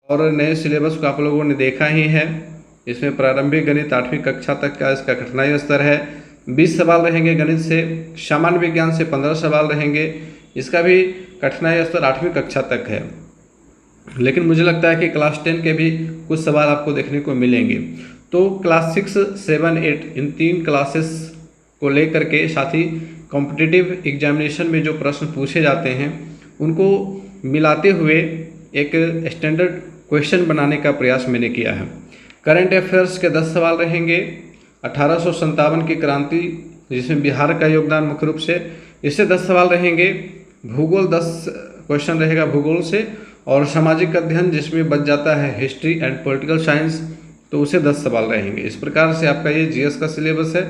और नए सिलेबस को आप लोगों ने देखा ही है। इसमें प्रारंभिक गणित 8वीं कक्षा तक का इसका कठिनाई स्तर है। 20 सवाल रहेंगे गणित से, सामान्य विज्ञान से 15 सवाल रहेंगे। इसका भी कठिनाई स्तर 8वीं कक्षा तक है। लेकिन मुझे लगता है कि क्लास 10 के भी कुछ सवाल आपको देखने को मिलेंगे। तो क्लास 6, 7, 8 इन 3 क्लासेस को लेकर के साथ ही कॉम्पिटिटिव एग्जामिनेशन में जो प्रश्न पूछे जाते हैं उनको मिलाते हुए एक स्टैंडर्ड क्वेश्चन बनाने का प्रयास मैंने किया है। करंट अफेयर्स के 10 सवाल रहेंगे। 1857 की क्रांति जिसमें बिहार का योगदान मुख्य रूप से, इससे 10 सवाल रहेंगे। भूगोल 10 क्वेश्चन रहेगा भूगोल से, और सामाजिक अध्ययन जिसमें बच जाता है हिस्ट्री एंड पॉलिटिकल साइंस, तो उसे 10 सवाल रहेंगे। इस प्रकार से आपका ये जीएस का सिलेबस है।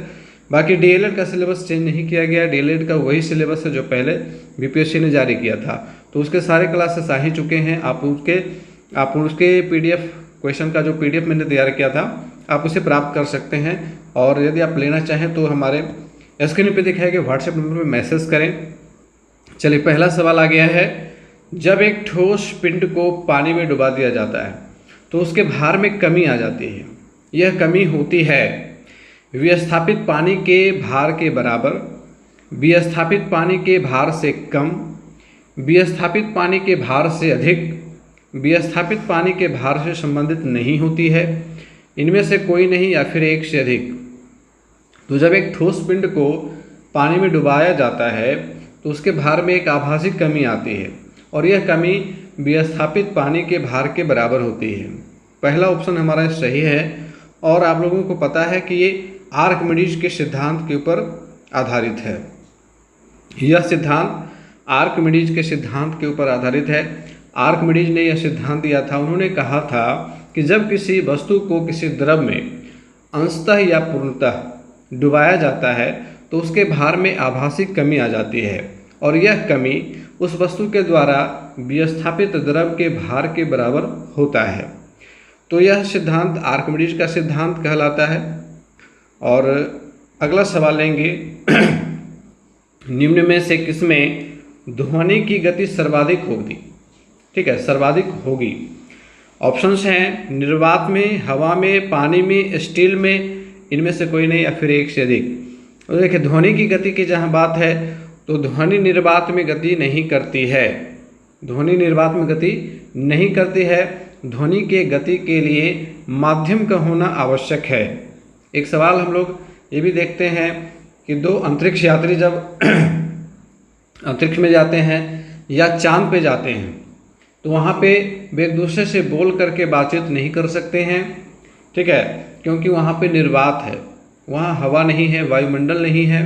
बाकी डीएलएड का सिलेबस चेंज नहीं किया गया। डीएलएड का वही सिलेबस है जो पहले बीपीएससी ने जारी किया था, तो उसके सारे क्लासेस आ ही चुके हैं। आप उसके पीडीएफ क्वेश्चन का जो पीडीएफ मैंने तैयार किया था आप उसे प्राप्त कर सकते हैं। और यदि आप लेना चाहें तो हमारे स्क्रीन पे दिखाए गए व्हाट्सएप नंबर पर मैसेज करें। चलिए, पहला सवाल आ गया है। जब एक ठोस पिंड को पानी में डुबा दिया जाता है तो उसके भार में कमी आ जाती है। यह कमी होती है विस्थापित पानी के भार के बराबर, विस्थापित पानी के भार से कम, विस्थापित पानी के भार से अधिक, विस्थापित पानी के भार से संबंधित नहीं होती है, इनमें से कोई नहीं या फिर एक से अधिक। तो जब एक ठोस पिंड को पानी में डुबाया जाता है तो उसके भार में एक आभासी कमी आती है और यह कमी विस्थापित पानी के भार के बराबर होती है। पहला ऑप्शन हमारा सही है। और आप लोगों को पता है कि ये आर्किमिडीज के सिद्धांत के ऊपर आधारित है। यह सिद्धांत आर्किमिडीज के सिद्धांत के ऊपर आधारित है। आर्किमिडीज ने यह सिद्धांत दिया था। उन्होंने कहा था कि जब किसी वस्तु को किसी द्रव में अंशतः या पूर्णतः डुबाया जाता है तो उसके भार में आभासी कमी आ जाती है और यह कमी उस वस्तु के द्वारा विस्थापित द्रव के भार के बराबर होता है। तो यह सिद्धांत आर्किमिडीज का सिद्धांत कहलाता है। और अगला सवाल लेंगे। निम्न में से किसमें ध्वनि की गति सर्वाधिक होगी? ठीक है, सर्वाधिक होगी। ऑप्शंस हैं निर्वात में, हवा में, पानी में, स्टील में, इनमें से कोई नहीं या फिर एक से अधिक। तो देखिए, ध्वनि की गति की जहाँ बात है तो ध्वनि निर्वात में गति नहीं करती है। ध्वनि निर्वात में गति नहीं करती है। ध्वनि के गति के लिए माध्यम का होना आवश्यक है। एक सवाल हम लोग ये भी देखते हैं कि 2 अंतरिक्ष यात्री जब अंतरिक्ष में जाते हैं या चांद पे जाते हैं तो वहाँ पे वे एक दूसरे से बोल करके बातचीत नहीं कर सकते हैं। ठीक है, क्योंकि वहाँ पे निर्वात है, वहाँ हवा नहीं है, वायुमंडल नहीं है।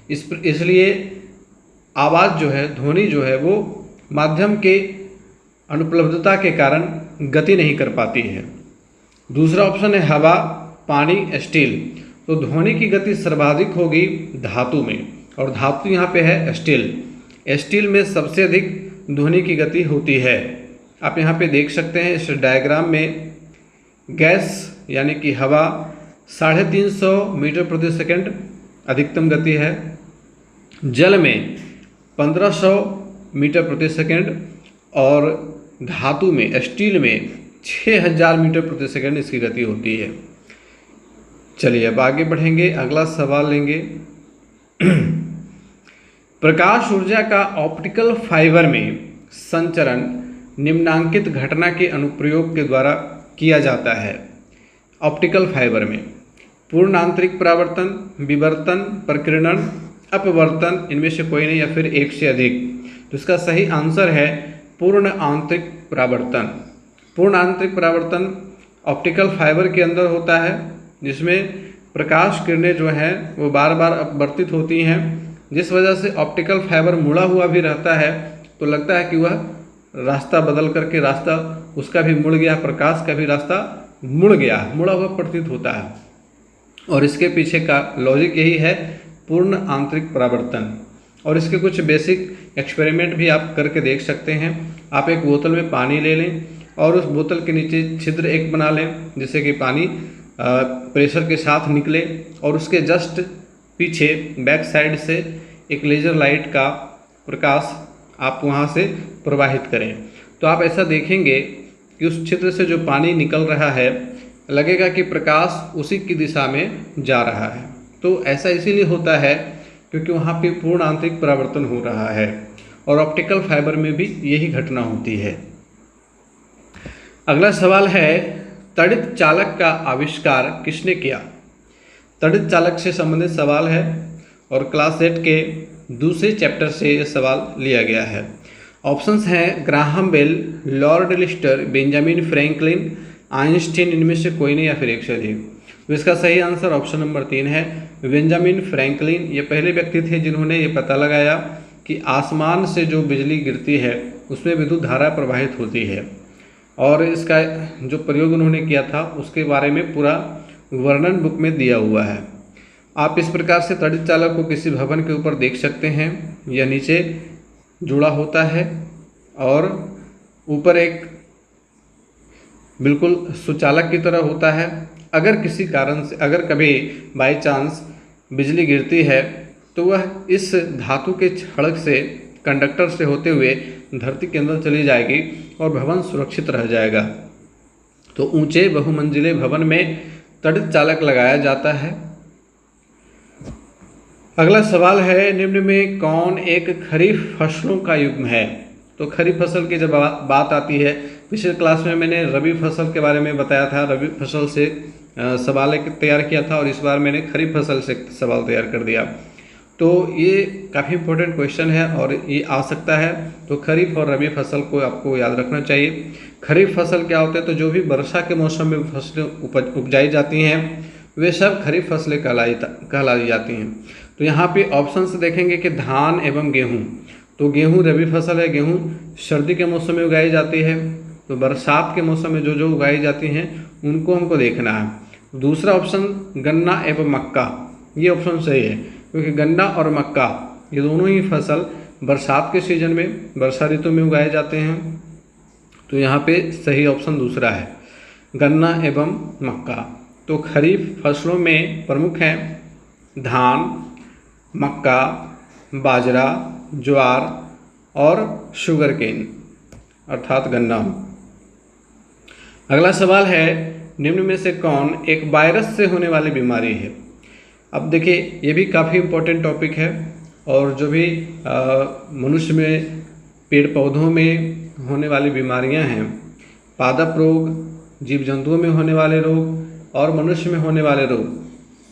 इसलिए आवाज़ जो है, ध्वनि जो है वो माध्यम के अनुपलब्धता के कारण गति नहीं कर पाती है। दूसरा ऑप्शन है हवा, पानी, स्टील। तो ध्वनि की गति सर्वाधिक होगी धातु में, और धातु यहाँ पे है स्टील। स्टील में सबसे अधिक ध्वनि की गति होती है। आप यहाँ पे देख सकते हैं इस डायग्राम में गैस यानी कि हवा 350 मीटर प्रति सेकंड अधिकतम गति है, जल में 1500 मीटर प्रति सेकंड और धातु में स्टील में 6000 मीटर प्रति सेकंड इसकी गति होती है। चलिए अब आगे बढ़ेंगे, अगला सवाल लेंगे। प्रकाश ऊर्जा का ऑप्टिकल फाइबर में संचरण निम्नांकित घटना के अनुप्रयोग के द्वारा किया जाता है। ऑप्टिकल फाइबर में पूर्ण आंतरिक परावर्तन, विवर्तन, प्रकीर्णन, अपवर्तन, इनमें से कोई नहीं या फिर एक से अधिक। तो इसका सही आंसर है पूर्ण आंतरिक परावर्तन। पूर्ण आंतरिक परावर्तन ऑप्टिकल फाइबर के अंदर होता है, जिसमें प्रकाश किरणें जो हैं वो बार बार अपवर्तित होती हैं, जिस वजह से ऑप्टिकल फाइबर मुड़ा हुआ भी रहता है तो लगता है कि वह रास्ता बदल करके रास्ता उसका भी मुड़ गया, प्रकाश का भी रास्ता मुड़ गया, मुड़ा हुआ प्रतीत होता है। और इसके पीछे का लॉजिक यही है, पूर्ण आंतरिक परावर्तन। और इसके कुछ बेसिक एक्सपेरिमेंट भी आप करके देख सकते हैं। आप एक बोतल में पानी ले लें और उस बोतल के नीचे छिद्र एक बना लें जिससे कि पानी प्रेशर के साथ निकले, और उसके जस्ट पीछे बैक साइड से एक लेज़र लाइट का प्रकाश आप वहाँ से प्रवाहित करें। तो आप ऐसा देखेंगे कि उस छिद्र से जो पानी निकल रहा है लगेगा कि प्रकाश उसी की दिशा में जा रहा है। तो ऐसा इसीलिए होता है क्योंकि वहाँ पे पूर्ण आंतरिक परावर्तन हो रहा है, और ऑप्टिकल फाइबर में भी यही घटना होती है। अगला सवाल है, तड़ित चालक का आविष्कार किसने किया? तड़ित चालक से संबंधित सवाल है और क्लास 8 के दूसरे चैप्टर से यह सवाल लिया गया है। ऑप्शंस हैं Graham Bell, Lord Lister, Benjamin Franklin, Einstein, इनमें से कोई नहीं या फिर एक से अधिक। तो इसका सही आंसर ऑप्शन नंबर 3 है, बेंजामिन फ्रैंकलिन। ये पहले व्यक्ति थे जिन्होंने ये पता लगाया कि आसमान से जो बिजली गिरती है उसमें विद्युत धारा प्रवाहित होती है, और इसका जो प्रयोग उन्होंने किया था उसके बारे में पूरा वर्णन बुक में दिया हुआ है। आप इस प्रकार से तड़ित चालक को किसी भवन के ऊपर देख सकते हैं। यह नीचे जुड़ा होता है और ऊपर एक बिल्कुल सुचालक की तरह होता है। अगर किसी कारण से, अगर कभी बाय चांस बिजली गिरती है तो वह इस धातु के छड़ से, कंडक्टर से होते हुए धरती के अंदर चली जाएगी और भवन सुरक्षित रह जाएगा। तो ऊंचे बहुमंजिले भवन में तड़ित चालक लगाया जाता है। अगला सवाल है, निम्न में कौन एक खरीफ फसलों का युग्म है? तो खरीफ फसल की जब बात आती है, पिछले क्लास में मैंने रबी फसल के बारे में बताया था, रबी फसल से सवाल एक तैयार किया था और इस बार मैंने खरीफ फसल से सवाल तैयार कर दिया। तो ये काफ़ी इंपॉर्टेंट क्वेश्चन है और ये आ सकता है। तो खरीफ और रबी फसल को आपको याद रखना चाहिए। खरीफ फसल क्या होते हैं? तो जो भी वर्षा के मौसम में फसलें उपजाई जाती हैं वे सब खरीफ फसलें कहलाई जाती हैं। तो यहाँ पे ऑप्शंस देखेंगे कि धान एवं गेहूँ। तो गेहूँ रबी फसल है, गेहूँ सर्दी के मौसम में उगाई जाती है। तो बरसात के मौसम में जो जो उगाई जाती हैं उनको हमको देखना है। दूसरा ऑप्शन गन्ना एवं मक्का, ये ऑप्शन सही है क्योंकि गन्ना और मक्का ये दोनों ही फसल बरसात के सीजन में, वर्षा ऋतु में उगाए जाते हैं। तो यहाँ पे सही ऑप्शन दूसरा है, गन्ना एवं मक्का। तो खरीफ फसलों में प्रमुख हैं धान, मक्का, बाजरा, ज्वार और शुगर केन अर्थात गन्ना। अगला सवाल है, निम्न में से कौन एक वायरस से होने वाली बीमारी है? अब देखिए ये भी काफ़ी इम्पोर्टेंट टॉपिक है, और जो भी मनुष्य में, पेड़ पौधों में होने वाली बीमारियां हैं, पादप रोग, जीव जंतुओं में होने वाले रोग और मनुष्य में होने वाले रोग,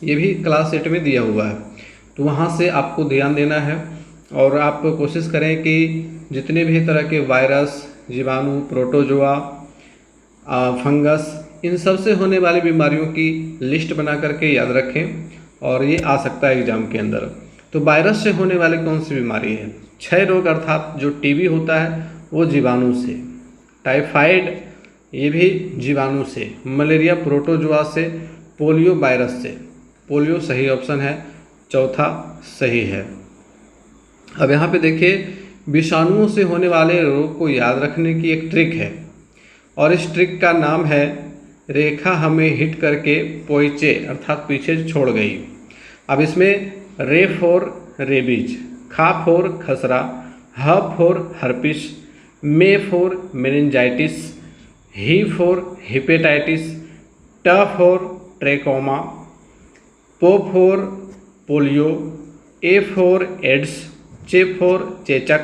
ये भी क्लास 8 में दिया हुआ है। तो वहाँ से आपको ध्यान देना है और आप कोशिश करें कि जितने भी तरह के वायरस, जीवाणु, प्रोटोजोआ, फंगस, इन सब से होने वाली बीमारियों की लिस्ट बना करके याद रखें, और ये आ सकता है एग्जाम के अंदर। तो वायरस से होने वाली कौन सी बीमारी है? क्षय रोग अर्थात जो टीबी होता है वो जीवाणु से, टाइफाइड ये भी जीवाणु से, मलेरिया प्रोटोजोआ से, पोलियो वायरस से। पोलियो सही ऑप्शन है, चौथा सही है। अब यहाँ पे देखिए विषाणुओं से होने वाले रोग को याद रखने की एक ट्रिक है, और इस ट्रिक का नाम है रेखा हमें हिट करके पोइचे अर्थात पीछे छोड़ गई। अब इसमें रे फॉर रेबीज, खा फॉर खसरा, ह फॉर हर्पिस, मे फॉर मेनिंजाइटिस, ही फॉर हिपेटाइटिस, ट फॉर ट्रेकोमा, पो फॉर पोलियो, ए फॉर एड्स, चे फॉर चेचक,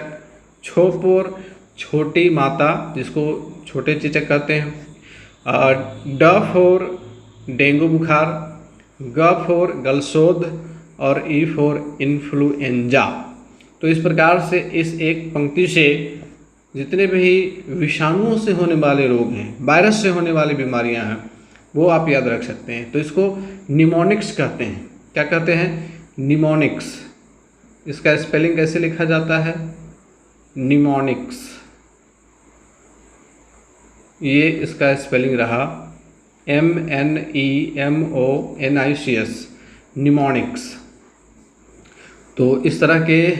छो फॉर छोटी माता जिसको छोटे चेचक कहते हैं, ड फॉर डेंगू बुखार, ग फॉर गलसोद और ई फॉर इन्फ्लुएंजा। तो इस प्रकार से इस एक पंक्ति से जितने भी विषाणुओं से होने वाले रोग हैं, वायरस से होने वाली बीमारियां हैं, वो आप याद रख सकते हैं। तो इसको निमोनिक्स कहते हैं। क्या कहते हैं? निमोनिक्स। इसका स्पेलिंग कैसे लिखा जाता है? निमोनिक्स। ये इसका स्पेलिंग रहा MNEMONICS, निमोनिक्स। तो इस तरह के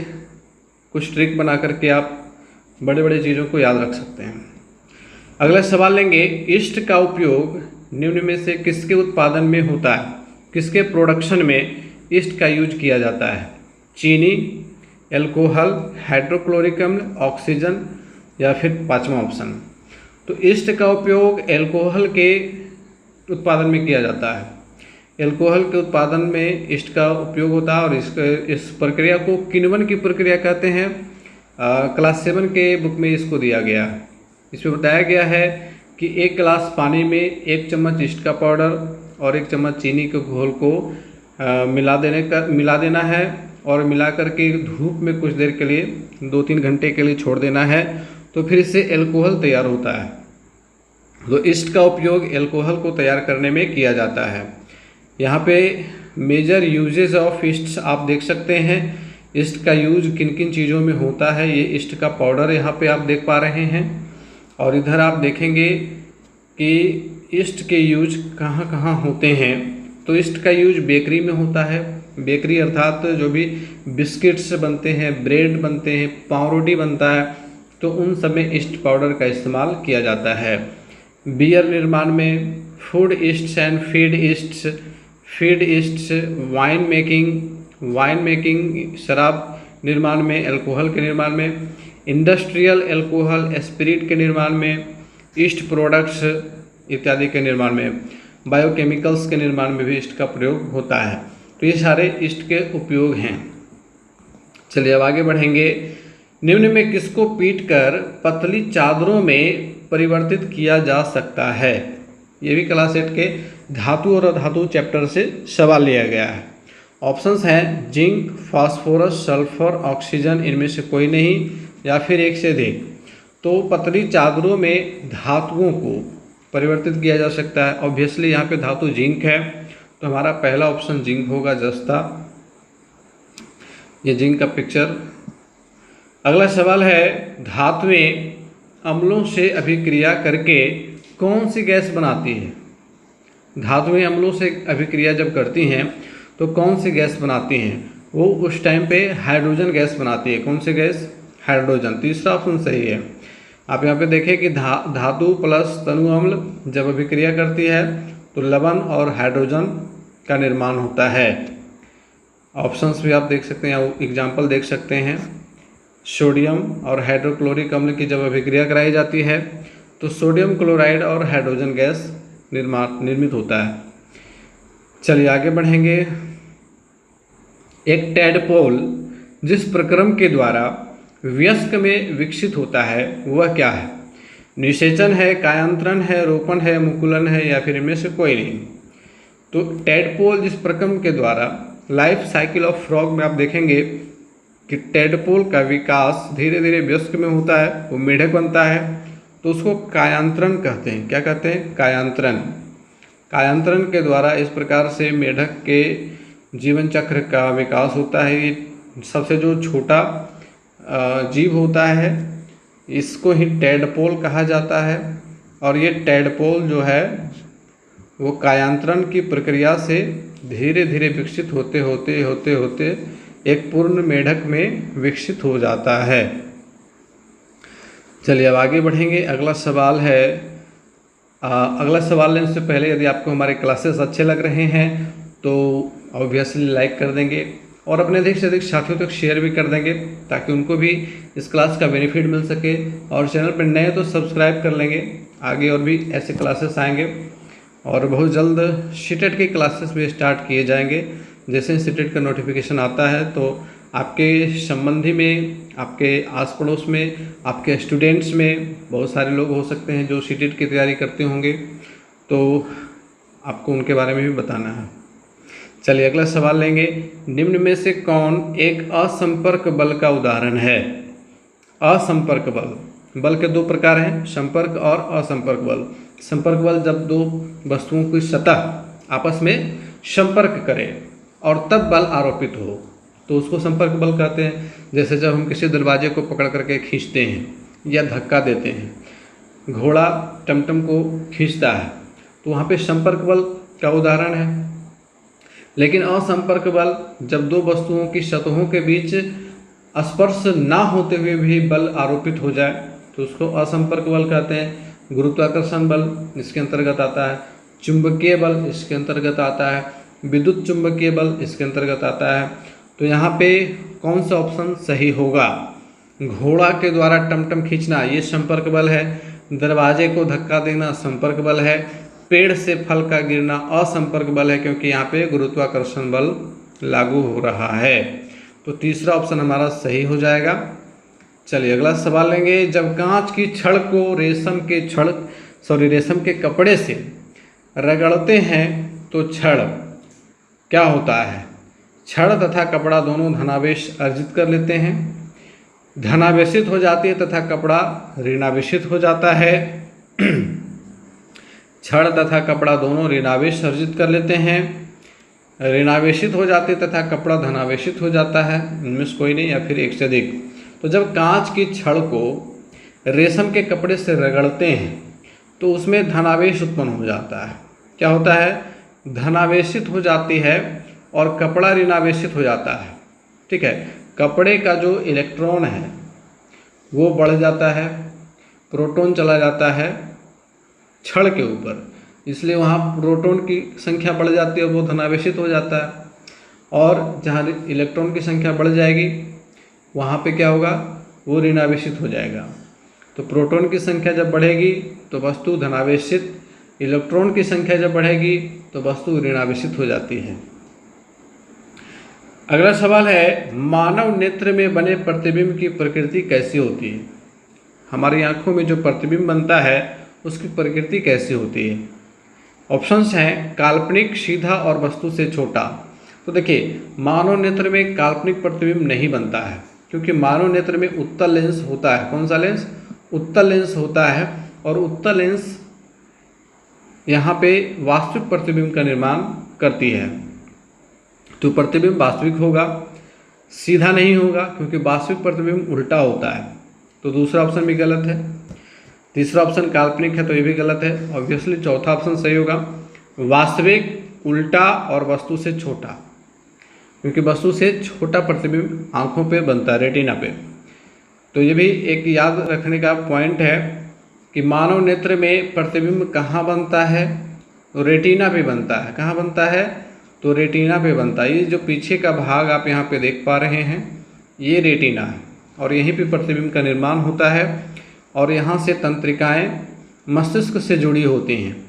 कुछ ट्रिक बना करके आप बड़े बड़े चीज़ों को याद रख सकते हैं। अगला सवाल लेंगे, ईस्ट का उपयोग निम्न में से किसके उत्पादन में होता है? किसके प्रोडक्शन में ईस्ट का यूज किया जाता है? चीनी, एल्कोहल, हाइड्रोक्लोरिक अम्ल, ऑक्सीजन या फिर पांचवा ऑप्शन। तो ईस्ट का उपयोग एल्कोहल के उत्पादन में किया जाता है। एल्कोहल के उत्पादन में ईस्ट का उपयोग होता है और इस प्रक्रिया को किण्वन की प्रक्रिया कहते हैं। क्लास 7 के बुक में इसको दिया गया है। इसमें बताया गया है कि 1 गिलास पानी में 1 चम्मच ईस्ट का पाउडर और 1 चम्मच चीनी के घोल को मिला देना है और मिला करके धूप में कुछ देर के लिए 2-3 घंटे के लिए छोड़ देना है, तो फिर इससे एल्कोहल तैयार होता है। तो ईस्ट का उपयोग एल्कोहल को तैयार करने में किया जाता है। यहाँ पे मेजर यूजेस ऑफ ईस्ट आप देख सकते हैं। ईस्ट का यूज किन किन चीज़ों में होता है, ये ईस्ट का पाउडर यहाँ पे आप देख पा रहे हैं। और इधर आप देखेंगे कि ईस्ट के यूज कहाँ कहाँ होते हैं। तो ईस्ट का यूज बेकरी में होता है। बेकरी अर्थात जो भी बिस्किट्स बनते हैं, ब्रेड बनते हैं, पाव रोटी बनता है, तो उन सब में ईस्ट पाउडर का इस्तेमाल किया जाता है। बियर निर्माण में food east and feed east, wine making शराब निर्माण में, अल्कोहल के निर्माण में, इंडस्ट्रियल अल्कोहल स्पिरिट के निर्माण में, ईस्ट प्रोडक्ट्स इत्यादि के निर्माण में, बायोकेमिकल्स के निर्माण में भी ईस्ट का प्रयोग होता है। तो ये सारे ईस्ट के उपयोग हैं। चलिए अब आगे बढ़ेंगे। निम्न में किसको पीटकर पतली चादरों में परिवर्तित किया जा सकता है? ये भी क्लास 8 के धातु और अधातु चैप्टर से सवाल लिया गया है। ऑप्शंस हैं जिंक, फास्फोरस, सल्फर, ऑक्सीजन, इनमें से कोई नहीं या फिर एक से अधिक। तो पतली चादरों में धातुओं को परिवर्तित किया जा सकता है। ऑब्वियसली यहाँ पे धातु जिंक है, तो हमारा पहला ऑप्शन जिंक होगा, जस्ता। ये जिंक का पिक्चर। अगला सवाल है धातुएं अम्लों से अभिक्रिया करके कौन सी गैस बनाती है? धातुएं अम्लों से अभिक्रिया जब करती हैं तो कौन सी गैस बनाती हैं? वो उस टाइम पे हाइड्रोजन गैस बनाती है। कौन सी गैस? हाइड्रोजन। तीसरा ऑप्शन सही है। आप यहाँ पे देखें कि धातु प्लस तनु अम्ल जब अभिक्रिया करती है तो लवण और हाइड्रोजन का निर्माण होता है। ऑप्शंस भी आप देख सकते हैं, एग्जाम्पल देख सकते हैं। सोडियम और हाइड्रोक्लोरिक अम्ल की जब अभिक्रिया कराई जाती है तो सोडियम क्लोराइड और हाइड्रोजन गैस निर्मित होता है। चलिए आगे बढ़ेंगे। एक टैडपोल जिस प्रक्रम के द्वारा वयस्क में विकसित होता है वह क्या है? निषेचन है, कायांतरण है, रोपण है, मुकुलन है या फिर इनमें से कोई नहीं। तो टैडपोल जिस प्रक्रम के द्वारा, लाइफ साइकिल ऑफ फ्रॉग में आप देखेंगे कि टैडपोल का विकास धीरे धीरे वयस्क में होता है, वो मेढक बनता है, तो उसको कायांतरण कहते हैं। क्या कहते हैं? कायांतरण। कायांतरण के द्वारा इस प्रकार से मेढक के जीवन चक्र का विकास होता है। ये सबसे जो छोटा जीव होता है इसको ही टैडपोल कहा जाता है। और ये टैडपोल जो है वो कायांतरण की प्रक्रिया से धीरे धीरे विकसित होते होते एक पूर्ण मेढक में विकसित हो जाता है। चलिए अब आगे बढ़ेंगे। अगला सवाल है, अगला सवाल लेने से पहले यदि आपको हमारे क्लासेस अच्छे लग रहे हैं तो ऑब्वियसली लाइक कर देंगे और अपने अधिक से अधिक साथियों तक शेयर भी कर देंगे ताकि उनको भी इस क्लास का बेनिफिट मिल सके। और चैनल पर नए तो सब्सक्राइब कर लेंगे, आगे और भी ऐसे क्लासेस आएंगे और बहुत जल्द सीटेट की क्लासेस भी स्टार्ट किए जाएंगे। जैसे सीटेट का नोटिफिकेशन आता है तो आपके संबंधी में, आपके आस पड़ोस में, आपके स्टूडेंट्स में बहुत सारे लोग हो सकते हैं जो सीटेट की तैयारी करते होंगे, तो आपको उनके बारे में भी बताना है। चलिए अगला सवाल लेंगे। निम्न में से कौन एक असंपर्क बल का उदाहरण है? असंपर्क बल, बल के 2 प्रकार हैं, संपर्क और असंपर्क बल। संपर्क बल जब 2 वस्तुओं की सतह आपस में संपर्क करे और तब बल आरोपित हो तो उसको संपर्क बल कहते हैं। जैसे जब हम किसी दरवाजे को पकड़ करके खींचते हैं या धक्का देते हैं, घोड़ा टमटम को खींचता है तो वहाँ पे संपर्क बल का उदाहरण है। लेकिन असंपर्क बल जब 2 वस्तुओं की सतहों के बीच स्पर्श ना होते हुए भी बल आरोपित हो जाए तो उसको असंपर्क बल कहते हैं। गुरुत्वाकर्षण बल इसके अंतर्गत आता है, चुंबकीय बल इसके अंतर्गत आता है, विद्युत चुंबकीय बल इसके अंतर्गत आता है। तो यहाँ पे कौन सा ऑप्शन सही होगा? घोड़ा के द्वारा टमटम खींचना ये संपर्क बल है, दरवाजे को धक्का देना संपर्क बल है। पेड़ से फल का गिरना असंपर्क बल है, क्योंकि यहाँ पे गुरुत्वाकर्षण बल लागू हो रहा है। तो तीसरा ऑप्शन हमारा सही हो जाएगा। चलिए अगला सवाल लेंगे। जब कांच की छड़ को रेशम के कपड़े से रगड़ते हैं तो छड़ क्या होता है? छड़ तथा कपड़ा दोनों धनावेश अर्जित कर लेते हैं, धनावेशित हो जाती है तथा कपड़ा ऋणावेशित हो जाता है। छड़ तथा कपड़ा दोनों ऋणावेश अर्जित कर लेते हैं, ऋणावेशित हो जाते तथा कपड़ा धनावेशित हो जाता है, इनमें से कोई नहीं या फिर एक से अधिक। तो जब कांच की छड़ को रेशम के कपड़े से रगड़ते हैं तो उसमें धनावेश उत्पन्न हो जाता है। क्या होता है? धनावेशित हो जाती है और कपड़ा ऋणावेशित हो जाता है। ठीक है, कपड़े का जो इलेक्ट्रॉन है वो बढ़ जाता है, प्रोटॉन चला जाता है छड़ के ऊपर, इसलिए वहाँ प्रोटॉन की संख्या बढ़ जाती है, वो धनावेशित हो जाता है। और जहाँ इलेक्ट्रॉन की संख्या बढ़ जाएगी वहाँ पे क्या होगा? वो ऋणावेशित हो जाएगा। तो प्रोटॉन की संख्या जब बढ़ेगी तो वस्तु धनावेशित, इलेक्ट्रॉन की संख्या जब बढ़ेगी तो वस्तु ऋणावेशित हो जाती है। अगला सवाल है, मानव नेत्र में बने प्रतिबिंब की प्रकृति कैसी होती है? हमारी आंखों में जो प्रतिबिंब बनता है उसकी प्रकृति कैसी होती है? ऑप्शंस हैं काल्पनिक, सीधा और वस्तु से छोटा। तो देखिए, मानव नेत्र में काल्पनिक प्रतिबिंब नहीं बनता है, क्योंकि मानव नेत्र में उत्तल लेंस होता है। कौन सा लेंस? उत्तल लेंस होता है, और उत्तल लेंस यहाँ पे वास्तविक प्रतिबिंब का निर्माण करती है। तो प्रतिबिंब वास्तविक होगा, सीधा नहीं होगा, क्योंकि वास्तविक प्रतिबिंब उल्टा होता है। तो दूसरा ऑप्शन भी गलत है। तीसरा ऑप्शन काल्पनिक है, तो ये भी गलत है। ऑब्वियसली चौथा ऑप्शन सही होगा, वास्तविक, उल्टा और वस्तु से छोटा, क्योंकि वस्तु से छोटा प्रतिबिंब आंखों पे बनता है, रेटिना पे। तो ये भी एक याद रखने का पॉइंट है कि मानव नेत्र में प्रतिबिंब कहाँ बनता है? तो रेटिना पे बनता है। कहाँ बनता है? तो रेटिना पे बनता है। ये जो पीछे का भाग आप यहाँ पे देख पा रहे हैं, ये रेटिना है, और यहीं पे प्रतिबिंब का निर्माण होता है। और यहाँ से तंत्रिकाएं मस्तिष्क से जुड़ी होती हैं,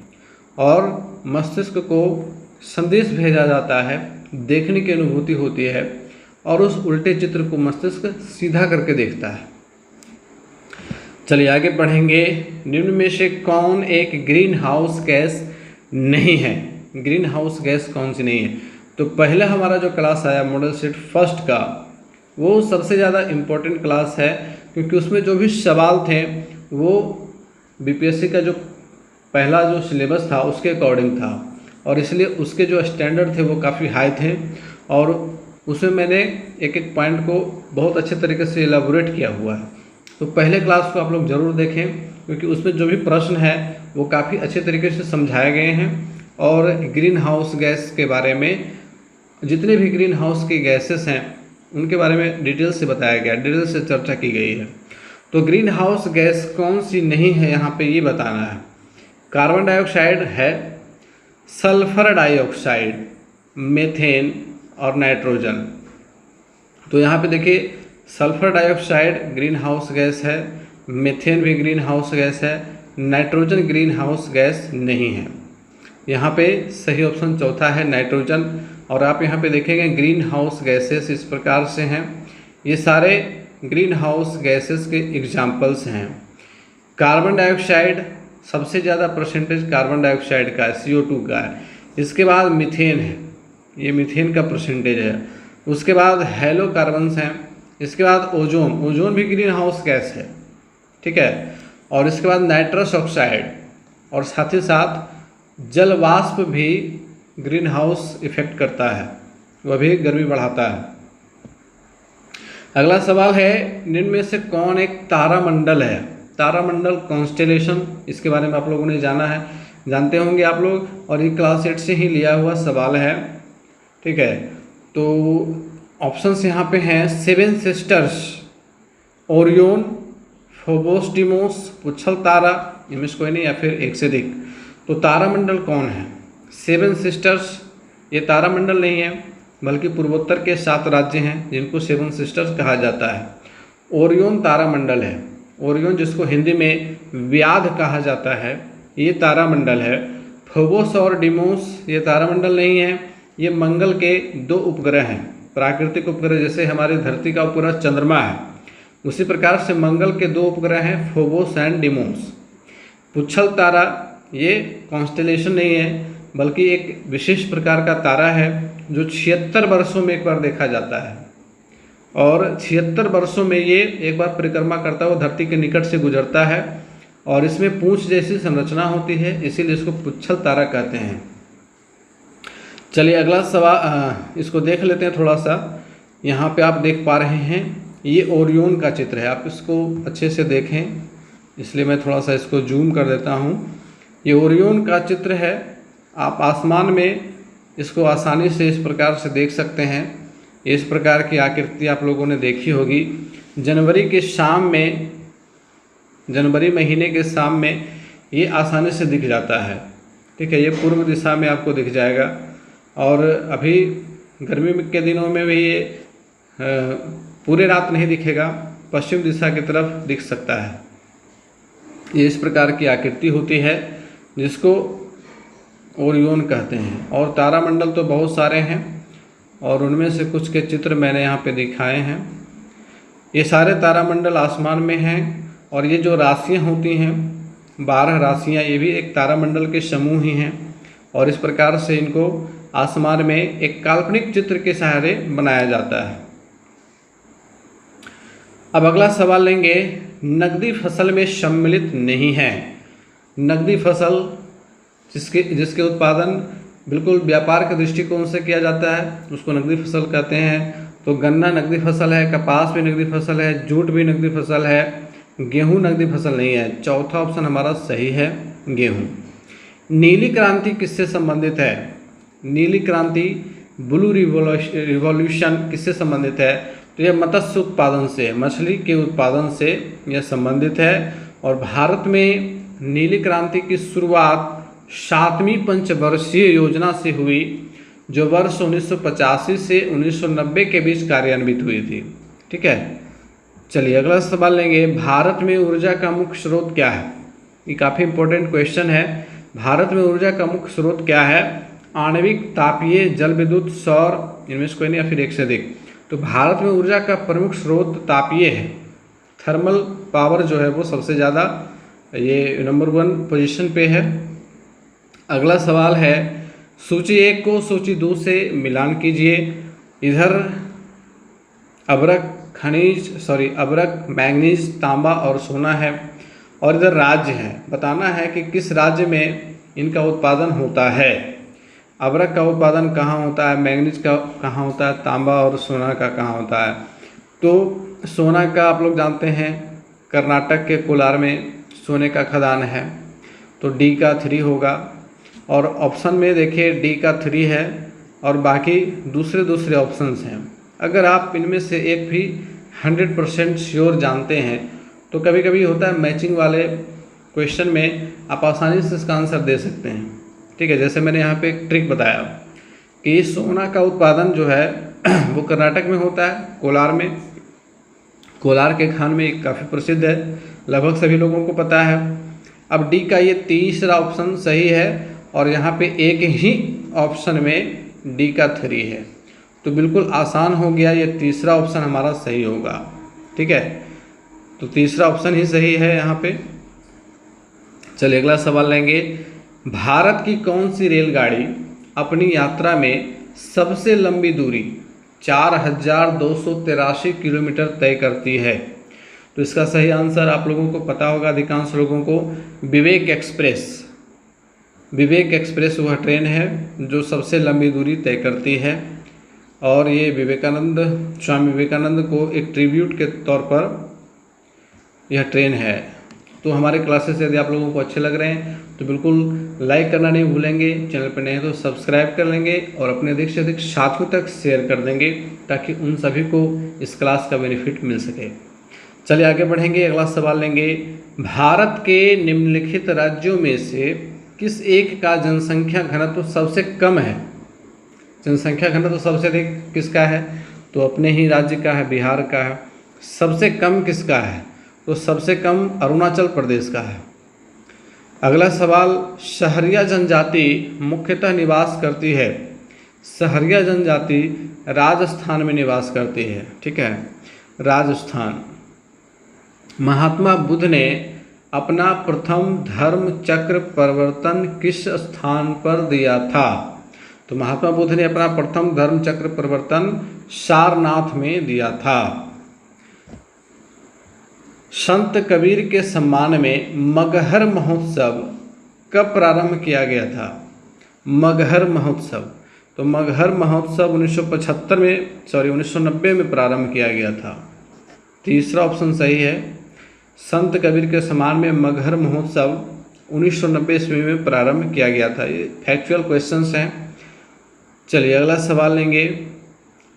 और मस्तिष्क को संदेश भेजा जाता है, देखने की अनुभूति होती है, और उस उल्टे चित्र को मस्तिष्क सीधा करके देखता है। चलिए आगे बढ़ेंगे। निम्न में से कौन एक ग्रीन हाउस गैस नहीं है? ग्रीन हाउस गैस कौन सी नहीं है? तो पहले हमारा जो क्लास आया मॉडल सेट फर्स्ट का, वो सबसे ज़्यादा इम्पोर्टेंट क्लास है, क्योंकि उसमें जो भी सवाल थे वो बीपीएससी का जो पहला जो सिलेबस था उसके अकॉर्डिंग था, और इसलिए उसके जो स्टैंडर्ड थे वो काफ़ी हाई थे, और उसमें मैंने एक एक पॉइंट को बहुत अच्छे तरीके से एलाबोरेट किया हुआ है। तो पहले क्लास को आप लोग ज़रूर देखें, क्योंकि उसमें जो भी प्रश्न है वो काफ़ी अच्छे तरीके से समझाए गए हैं, और ग्रीन हाउस गैस के बारे में, जितने भी ग्रीन हाउस की गैसेस हैं उनके बारे में डिटेल से बताया गया, डिटेल से चर्चा की गई है। तो ग्रीन हाउस गैस कौन सी नहीं है यहाँ पे ये बताना है। कार्बन डाइऑक्साइड है, सल्फर डाइऑक्साइड, मीथेन और नाइट्रोजन। तो यहाँ पे देखिए, sulphur dioxide green house gas है, मीथेन भी ग्रीन हाउस गैस है, नाइट्रोजन ग्रीन हाउस गैस नहीं है। यहाँ पे सही ऑप्शन चौथा है, नाइट्रोजन। और आप यहाँ पे देखेंगे ग्रीन हाउस गैसेस इस प्रकार से हैं, ये सारे ग्रीन हाउस गैसेस के एग्जाम्पल्स हैं। कार्बन डाइऑक्साइड, सबसे ज़्यादा परसेंटेज कार्बन डाइऑक्साइड का है, CO2 का है। इसके बाद मीथेन है, ये मीथेन का परसेंटेज है। उसके बाद हेलो कार्बन्स हैं। इसके बाद ओजोन, ओजोन भी ग्रीन हाउस गैस है, ठीक है। और इसके बाद नाइट्रस ऑक्साइड, और साथ ही साथ जल वाष्प भी ग्रीन हाउस इफेक्ट करता है, वह भी गर्मी बढ़ाता है। अगला सवाल है, निम्न में से कौन एक तारामंडल है? तारामंडल कॉन्स्टेलेशन, इसके बारे में आप लोगों ने जाना है, जानते होंगे आप लोग, और ये क्लास 8 से ही लिया हुआ सवाल है, ठीक है। तो ऑप्शंस यहाँ पे हैं 7 सिस्टर्स, ओरियन, फोबोस, डिमोस, पुच्छल तारा, इनमें से कोई नहीं, या फिर एक से अधिक। तो तारामंडल कौन है? 7 सिस्टर्स ये तारामंडल नहीं है, बल्कि पूर्वोत्तर के 7 राज्य हैं जिनको 7 सिस्टर्स कहा जाता है। ओरियन तारामंडल है, ओरियन जिसको हिंदी में व्याध कहा जाता है, ये तारामंडल है। फोबोस और डिमोस ये तारामंडल नहीं है, ये मंगल के 2 उपग्रह हैं, प्राकृतिक उपग्रह। जैसे हमारी धरती का उपग्रह चंद्रमा है, उसी प्रकार से मंगल के 2 उपग्रह हैं, फोबोस एंड डिमोस। पुच्छल तारा ये कॉन्स्टेलेशन नहीं है, बल्कि एक विशेष प्रकार का तारा है जो 76 वर्षों में एक बार देखा जाता है, और 76 वर्षों में ये एक बार परिक्रमा करता हुआ धरती के निकट से गुजरता है, और इसमें पूंछ जैसी संरचना होती है, इसीलिए इसको पुच्छल तारा कहते हैं। चलिए अगला सवाल इसको देख लेते हैं थोड़ा सा। यहाँ पे आप देख पा रहे हैं ये ओरियन का चित्र है, आप इसको अच्छे से देखें, इसलिए मैं थोड़ा सा इसको जूम कर देता हूँ। ये ओरियन का चित्र है, आप आसमान में इसको आसानी से इस प्रकार से देख सकते हैं। इस प्रकार की आकृति आप लोगों ने देखी होगी। जनवरी महीने के शाम में ये आसानी से दिख जाता है, ठीक है। ये पूर्व दिशा में आपको दिख जाएगा, और अभी गर्मी के दिनों में भी ये पूरे रात नहीं दिखेगा, पश्चिम दिशा की तरफ दिख सकता है। ये इस प्रकार की आकृति होती है जिसको ओरियन कहते हैं। और तारामंडल तो बहुत सारे हैं, और उनमें से कुछ के चित्र मैंने यहाँ पे दिखाए हैं। ये सारे तारामंडल आसमान में हैं, और ये जो राशियाँ होती हैं 12 राशियाँ, ये भी एक तारामंडल के समूह ही हैं, और इस प्रकार से इनको आसमान में एक काल्पनिक चित्र के सहारे बनाया जाता है। अब अगला सवाल लेंगे, नकदी फसल में सम्मिलित नहीं है। नकदी फसल जिसके उत्पादन बिल्कुल व्यापार के दृष्टिकोण से किया जाता है, उसको नकदी फसल कहते हैं। तो गन्ना नकदी फसल है, कपास भी नकदी फसल है, जूट भी नकदी फसल है, गेहूं नकदी फसल नहीं है। चौथा ऑप्शन हमारा सही है, गेहूं। नीली क्रांति किससे संबंधित है? नीली क्रांति, ब्लू रिवॉल्यूशन किससे संबंधित है? तो यह मत्स्य उत्पादन से, मछली के उत्पादन से यह संबंधित है। और भारत में नीली क्रांति की शुरुआत 7वीं पंचवर्षीय योजना से हुई, जो वर्ष 1985 से 1990 के बीच कार्यान्वित हुई थी, ठीक है। चलिए अगला सवाल लेंगे, भारत में ऊर्जा का मुख्य स्रोत क्या है? ये काफ़ी इंपॉर्टेंट क्वेश्चन है। भारत में ऊर्जा का मुख्य स्रोत क्या है? आणविक, तापीय, जल विद्युत, सौर, इनमें से कोई नहीं या फिर एक से अधिक। तो भारत में ऊर्जा का प्रमुख स्रोत तापीय है। थर्मल पावर जो है वो सबसे ज़्यादा, ये नंबर 1 पोजीशन पे है। अगला सवाल है, सूची 1 को सूची 2 से मिलान कीजिए। इधर अभ्रक, मैंगनीज, तांबा और सोना है, और इधर राज्य है। बताना है कि किस राज्य में इनका उत्पादन होता है। अभ्रक का उत्पादन कहाँ होता है, मैंगनीज का कहाँ होता है, तांबा और सोना का कहाँ होता है? तो सोना का आप लोग जानते हैं कर्नाटक के कोलार में सोने का खदान है, तो डी का 3 होगा। और ऑप्शन में देखिए डी का 3 है, और बाकी दूसरे ऑप्शंस हैं। अगर आप इनमें से एक भी 100% श्योर जानते हैं, तो कभी कभी होता है मैचिंग वाले क्वेश्चन में आप आसानी से इसका आंसर दे सकते हैं, ठीक है। जैसे मैंने यहाँ पे एक ट्रिक बताया कि सोना का उत्पादन जो है वो कर्नाटक में होता है, कोलार में। कोलार के खान में काफ़ी प्रसिद्ध है, लगभग सभी लोगों को पता है। अब डी का ये तीसरा ऑप्शन सही है, और यहाँ पे एक ही ऑप्शन में डी का 3 है, तो बिल्कुल आसान हो गया, ये तीसरा ऑप्शन हमारा सही होगा, ठीक है। तो तीसरा ऑप्शन ही सही है यहाँ पे। चलिए अगला सवाल लेंगे, भारत की कौन सी रेलगाड़ी अपनी यात्रा में सबसे लंबी दूरी 4283 किलोमीटर तय करती है? तो इसका सही आंसर आप लोगों को पता होगा, अधिकांश लोगों को, विवेक एक्सप्रेस। विवेक एक्सप्रेस वह ट्रेन है जो सबसे लंबी दूरी तय करती है, और ये स्वामी विवेकानंद को एक ट्रिब्यूट के तौर पर यह ट्रेन है। तो हमारे क्लासेस यदि आप लोगों को अच्छे लग रहे हैं तो बिल्कुल लाइक करना नहीं भूलेंगे, चैनल पर नए तो सब्सक्राइब कर लेंगे, और अपने अधिक से अधिक साथियों तक शेयर कर देंगे, ताकि उन सभी को इस क्लास का बेनिफिट मिल सके। चलिए आगे बढ़ेंगे, अगला सवाल लेंगे, भारत के निम्नलिखित राज्यों में से किस एक का जनसंख्या घनत्व सबसे कम है? जनसंख्या घनत्व सबसे अधिक किसका है? तो अपने ही राज्य का है, बिहार का है। सबसे कम किसका है? तो सबसे कम अरुणाचल प्रदेश का है। अगला सवाल, सहरिया जनजाति मुख्यतः निवास करती है। सहरिया जनजाति राजस्थान में निवास करती है, ठीक है, राजस्थान। महात्मा बुद्ध ने अपना प्रथम धर्म चक्र परिवर्तन किस स्थान पर दिया था? तो महात्मा बुद्ध ने अपना प्रथम धर्म चक्र परिवर्तन सारनाथ में दिया था। संत कबीर के सम्मान में मगहर महोत्सव कब प्रारंभ किया गया था? मगहर महोत्सव, तो मगहर महोत्सव 1990 में प्रारंभ किया गया था। तीसरा ऑप्शन सही है, संत कबीर के सम्मान में मगहर महोत्सव 1990 ईस्वी में प्रारंभ किया गया था। ये फैक्चुअल क्वेश्चंस हैं। चलिए अगला सवाल लेंगे।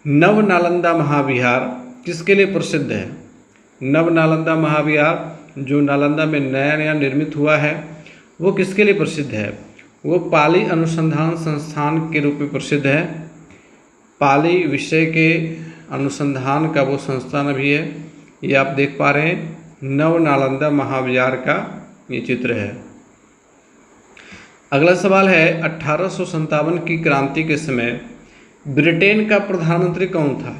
नव नालंदा महाविहार किसके लिए प्रसिद्ध है? नव नालंदा महाविहार जो नालंदा में नया नया निर्मित हुआ है वो किसके लिए प्रसिद्ध है? वो पाली अनुसंधान संस्थान के रूप में प्रसिद्ध है। पाली विषय के अनुसंधान का वो संस्थान अभी है। ये आप देख पा रहे हैं, नव नालंदा महाविहार का ये चित्र है। अगला सवाल है, 1857 की क्रांति के समय ब्रिटेन का प्रधानमंत्री कौन था?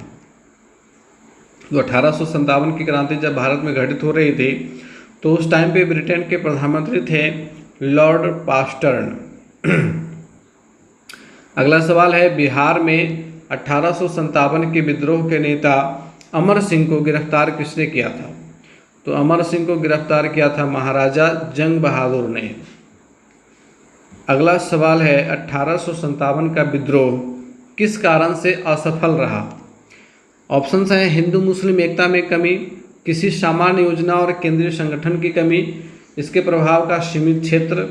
तो 1857 की क्रांति जब भारत में घटित हो रही थी तो उस टाइम पे ब्रिटेन के प्रधानमंत्री थे लॉर्ड पास्टर्न। अगला सवाल है, बिहार में 1857 के विद्रोह के नेता अमर सिंह को गिरफ्तार किसने किया था? तो अमर सिंह को गिरफ्तार किया था महाराजा जंग बहादुर ने। अगला सवाल है, 1857 का विद्रोह किस कारण से असफल रहा? ऑप्शंस हैं, हिंदू मुस्लिम एकता में कमी, किसी सामान्य योजना और केंद्रीय संगठन की कमी, इसके प्रभाव का सीमित क्षेत्र,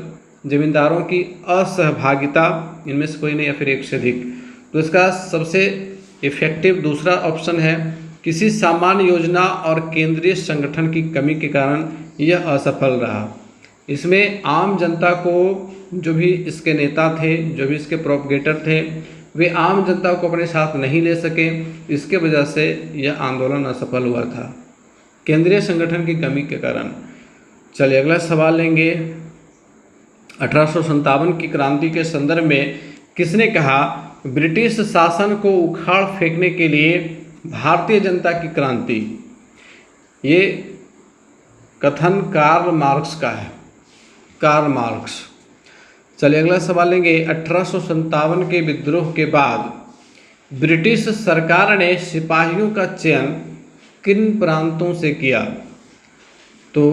जमींदारों की असहभागिता, इनमें से कोई नहीं या फिर एक से अधिक। तो इसका सबसे इफेक्टिव दूसरा ऑप्शन है, किसी सामान्य योजना और केंद्रीय संगठन की कमी के कारण यह असफल रहा। इसमें आम जनता को, जो भी इसके नेता थे, जो भी इसके प्रोपगेटर थे, वे आम जनता को अपने साथ नहीं ले सके। इसके वजह से यह आंदोलन असफल हुआ था, केंद्रीय संगठन की कमी के कारण। चलिए अगला सवाल लेंगे। 1857 की क्रांति के संदर्भ में किसने कहा, ब्रिटिश शासन को उखाड़ फेंकने के लिए भारतीय जनता की क्रांति? ये कथन कार्ल मार्क्स का है, कार्ल मार्क्स। चलिए अगला सवाल लेंगे। 1857 के विद्रोह के बाद ब्रिटिश सरकार ने सिपाहियों का चयन किन प्रांतों से किया? तो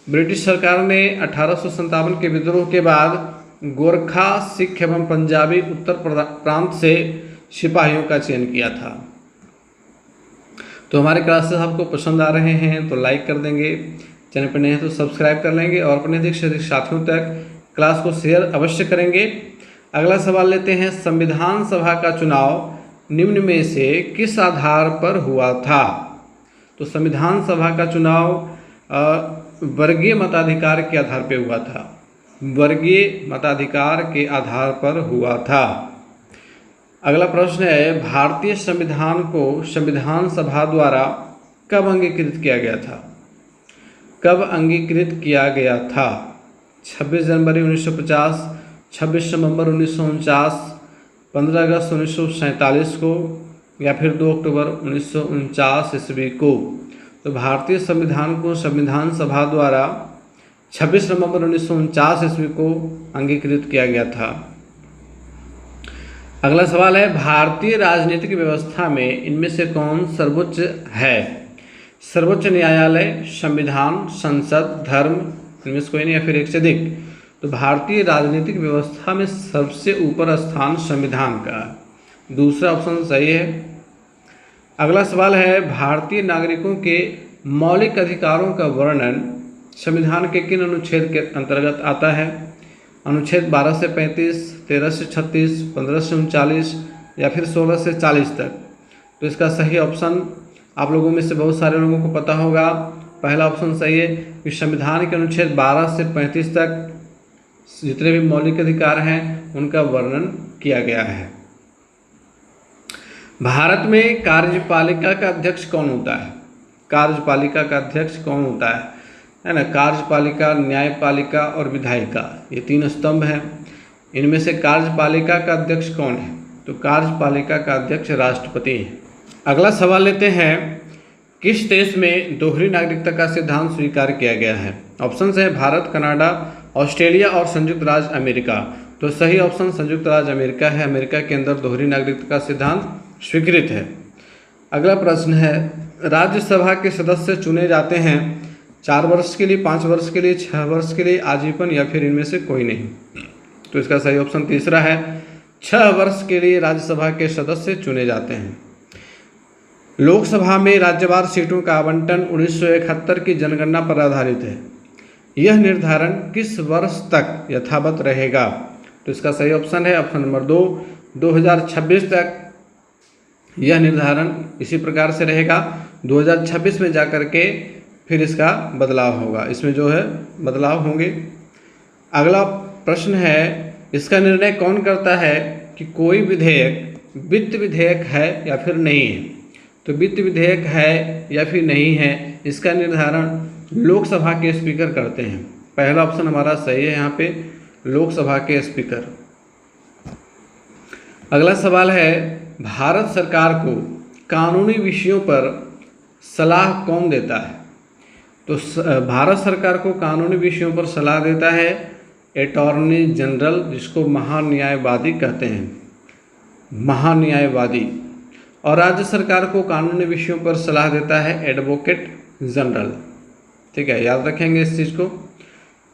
ब्रिटिश सरकार ने 1857 के विद्रोह के बाद गोरखा, सिख एवं पंजाबी उत्तर प्रांत से सिपाहियों का चयन किया था। तो हमारे क्लासेस आपको पसंद आ रहे हैं तो लाइक कर देंगे, चैनल पर नए हैं तो सब्सक्राइब कर लेंगे और अपने अधिक से अधिक साथियों तक क्लास को शेयर अवश्य करेंगे। अगला सवाल लेते हैं। संविधान सभा का चुनाव निम्न में से किस आधार पर हुआ था? तो संविधान सभा का चुनाव वर्गीय मताधिकार के आधार पर हुआ था, वर्गीय मताधिकार के आधार पर हुआ था। अगला प्रश्न है, भारतीय संविधान को संविधान सभा द्वारा कब अंगीकृत किया गया था? कब अंगीकृत किया गया था? 26 जनवरी 1950, 26 नवंबर 1949, 15 अगस्त 1947 को या फिर 2 अक्टूबर 1949 ईस्वी को? तो भारतीय संविधान को संविधान सभा द्वारा 26 नवंबर 1949 ईस्वी को अंगीकृत किया गया था। अगला सवाल है, भारतीय राजनीतिक व्यवस्था में इनमें से कौन सर्वोच्च है? सर्वोच्च न्यायालय, संविधान, संसद, धर्म, इनमें से कोई नहीं या फिर एक से अधिक? तो भारतीय राजनीतिक व्यवस्था में सबसे ऊपर स्थान संविधान का, दूसरा ऑप्शन सही है। अगला सवाल है, भारतीय नागरिकों के मौलिक अधिकारों का वर्णन संविधान के किन अनुच्छेद के अंतर्गत आता है? अनुच्छेद 12 से 35, 13 से 36, 15 से 39 या फिर 16 से 40 तक? तो इसका सही ऑप्शन आप लोगों में से बहुत सारे लोगों को पता होगा, पहला ऑप्शन सही है कि संविधान के अनुच्छेद 12 से 35 तक जितने भी मौलिक अधिकार हैं उनका वर्णन किया गया है। भारत में कार्यपालिका का अध्यक्ष कौन होता है? कार्यपालिका का अध्यक्ष कौन होता है ना। कार्यपालिका, न्यायपालिका और विधायिका, ये 3 स्तंभ हैं। इनमें से कार्यपालिका का अध्यक्ष कौन है, तो कार्यपालिका का अध्यक्ष राष्ट्रपति है। अगला सवाल लेते हैं, किस देश में दोहरी नागरिकता का सिद्धांत स्वीकार किया गया है। ऑप्शन है भारत, कनाडा, ऑस्ट्रेलिया और संयुक्त राज्य अमेरिका। तो सही ऑप्शन संयुक्त राज्य अमेरिका है। अमेरिका के अंदर दोहरी नागरिकता का सिद्धांत स्वीकृत है। अगला प्रश्न है, राज्यसभा के सदस्य चुने जाते हैं 4 वर्ष के लिए, 5 वर्ष के लिए, 6 वर्ष के लिए, आजीवन या फिर इनमें से कोई नहीं। तो इसका सही ऑप्शन तीसरा है, 6 वर्ष के लिए राज्यसभा के सदस्य चुने जाते हैं। लोकसभा में राज्यवार सीटों का आवंटन 1971 की जनगणना पर आधारित है। यह निर्धारण किस वर्ष तक यथावत रहेगा। तो इसका सही ऑप्शन है ऑप्शन नंबर 2, 2026 तक यह निर्धारण इसी प्रकार से रहेगा। 2026 में जाकर के फिर इसका बदलाव होगा, इसमें जो है बदलाव होंगे। अगला प्रश्न है, इसका निर्णय कौन करता है कि कोई विधेयक वित्त विधेयक है या फिर नहीं है। तो वित्त विधेयक है या फिर नहीं है, इसका निर्धारण लोकसभा के स्पीकर करते हैं। पहला ऑप्शन हमारा सही है यहाँ पे, लोकसभा के स्पीकर। अगला सवाल है, भारत सरकार को कानूनी विषयों पर सलाह कौन देता है। तो भारत सरकार को कानूनी विषयों पर सलाह देता है अटॉर्नी जनरल, जिसको महान्यायवादी कहते हैं, महान्यायवादी। और राज्य सरकार को कानूनी विषयों पर सलाह देता है एडवोकेट जनरल। ठीक है, याद रखेंगे इस चीज़ को।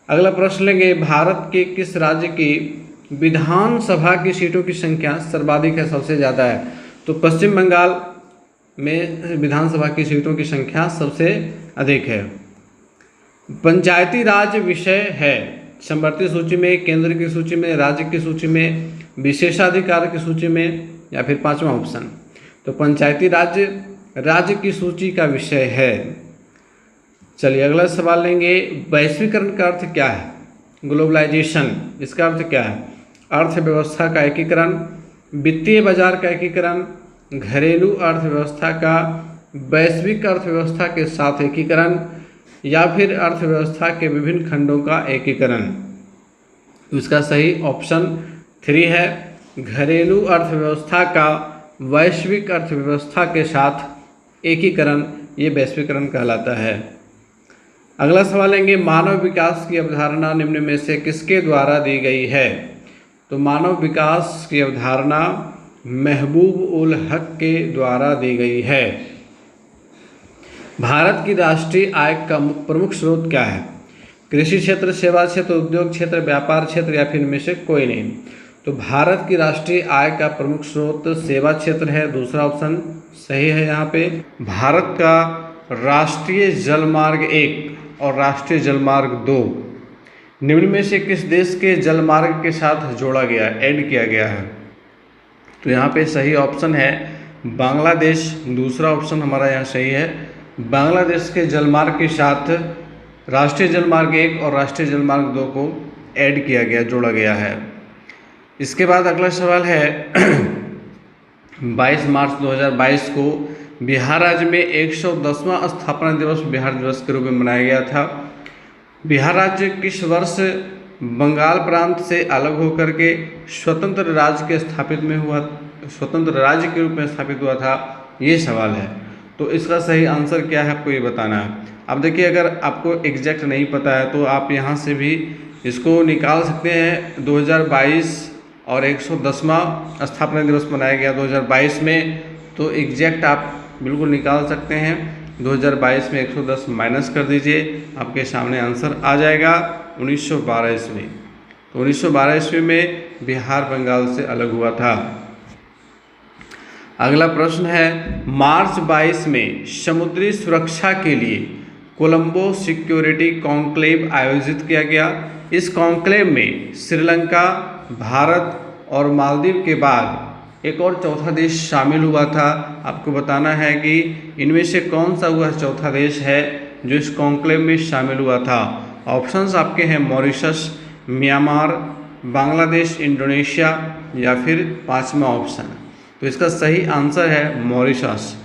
अगला प्रश्न लेंगे, भारत के किस राज्य की विधानसभा की सीटों की संख्या सर्वाधिक है, सबसे ज़्यादा है। तो पश्चिम बंगाल में विधानसभा की सीटों की संख्या सबसे अधिक है। पंचायती राज विषय है समवर्ती सूची में, केंद्र की सूची में, राज्य की सूची में, विशेषाधिकार की सूची में, या फिर 5वां ऑप्शन। तो पंचायती राज्य की सूची का विषय है। चलिए अगला सवाल लेंगे, वैश्वीकरण का अर्थ क्या है। ग्लोबलाइजेशन, इसका अर्थ क्या है। अर्थव्यवस्था का एकीकरण, वित्तीय बाजार का एकीकरण, घरेलू अर्थव्यवस्था का वैश्विक अर्थव्यवस्था के साथ एकीकरण, या फिर अर्थव्यवस्था के विभिन्न खंडों का एकीकरण। इसका सही ऑप्शन 3 है, घरेलू अर्थव्यवस्था का वैश्विक अर्थव्यवस्था के साथ एकीकरण, ये वैश्वीकरण कहलाता है। अगला सवाल लेंगे, मानव विकास की अवधारणा निम्न में से किसके द्वारा दी गई है। तो मानव विकास की अवधारणा महबूब उल हक के द्वारा दी गई है। भारत की राष्ट्रीय आय का प्रमुख स्रोत क्या है। कृषि क्षेत्र, सेवा क्षेत्र, उद्योग क्षेत्र, व्यापार क्षेत्र, या फिर इनमें से कोई नहीं। तो भारत की राष्ट्रीय आय का प्रमुख स्रोत सेवा क्षेत्र है, दूसरा ऑप्शन सही है यहाँ पे। भारत का राष्ट्रीय जलमार्ग 1 और राष्ट्रीय जलमार्ग 2 निम्न में से किस देश के जलमार्ग के साथ जोड़ा गया, ऐड किया गया है। तो यहाँ पे सही ऑप्शन है बांग्लादेश, दूसरा ऑप्शन हमारा यहाँ सही है। बांग्लादेश के जलमार्ग के साथ राष्ट्रीय जलमार्ग 1 और राष्ट्रीय जलमार्ग 2 को ऐड किया गया, जोड़ा गया है। इसके बाद अगला सवाल है 22 मार्च 2022 को बिहार राज्य में 110वां स्थापना दिवस बिहार दिवस के रूप में मनाया गया था। बिहार राज्य किस वर्ष बंगाल प्रांत से अलग होकर के स्वतंत्र राज्य के रूप में स्थापित हुआ था, ये सवाल है। तो इसका सही आंसर क्या है आपको ये बताना है। अब देखिए, अगर आपको एग्जैक्ट नहीं पता है तो आप यहाँ से भी इसको निकाल सकते हैं। 2022 और 110वां स्थापना दिवस मनाया गया 2022 में, तो एग्जैक्ट आप बिल्कुल निकाल सकते हैं। 2022 में 110 माइनस कर दीजिए, आपके सामने आंसर आ जाएगा 1912 ईस्वी। तो 1912 ईस्वी में बिहार बंगाल से अलग हुआ था। अगला प्रश्न है, मार्च 22 में समुद्री सुरक्षा के लिए कोलंबो सिक्योरिटी कॉन्क्लेव आयोजित किया गया। इस कॉन्क्लेव में श्रीलंका, भारत और मालदीव के बाद एक और चौथा देश शामिल हुआ था। आपको बताना है कि इनमें से कौन सा वह चौथा देश है जो इस कॉन्क्लेव में शामिल हुआ था। ऑप्शंस आपके हैं मॉरिशस, म्यांमार, बांग्लादेश, इंडोनेशिया, या फिर 5वां ऑप्शन। तो इसका सही आंसर है मॉरिशस।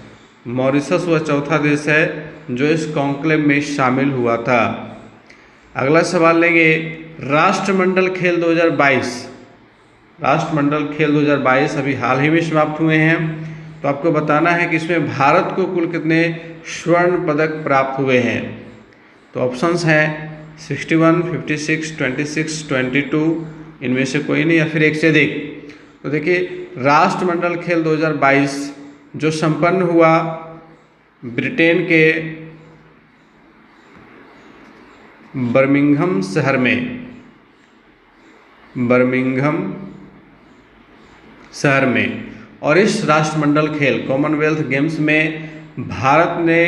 मॉरिशस वह चौथा देश है जो इस कॉन्क्लेव में शामिल हुआ था। अगला सवाल लेंगे, राष्ट्रमंडल खेल 2022। राष्ट्रमंडल खेल 2022 अभी हाल ही में समाप्त हुए हैं, तो आपको बताना है कि इसमें भारत को कुल कितने स्वर्ण पदक प्राप्त हुए हैं। तो ऑप्शंस हैं 61, 56, 26, 22, इनमें से कोई नहीं या फिर एक से अधिक। तो देखिए, राष्ट्रमंडल खेल 2022 जो संपन्न हुआ ब्रिटेन के बर्मिंघम शहर में, और इस राष्ट्रमंडल खेल कॉमनवेल्थ गेम्स में भारत ने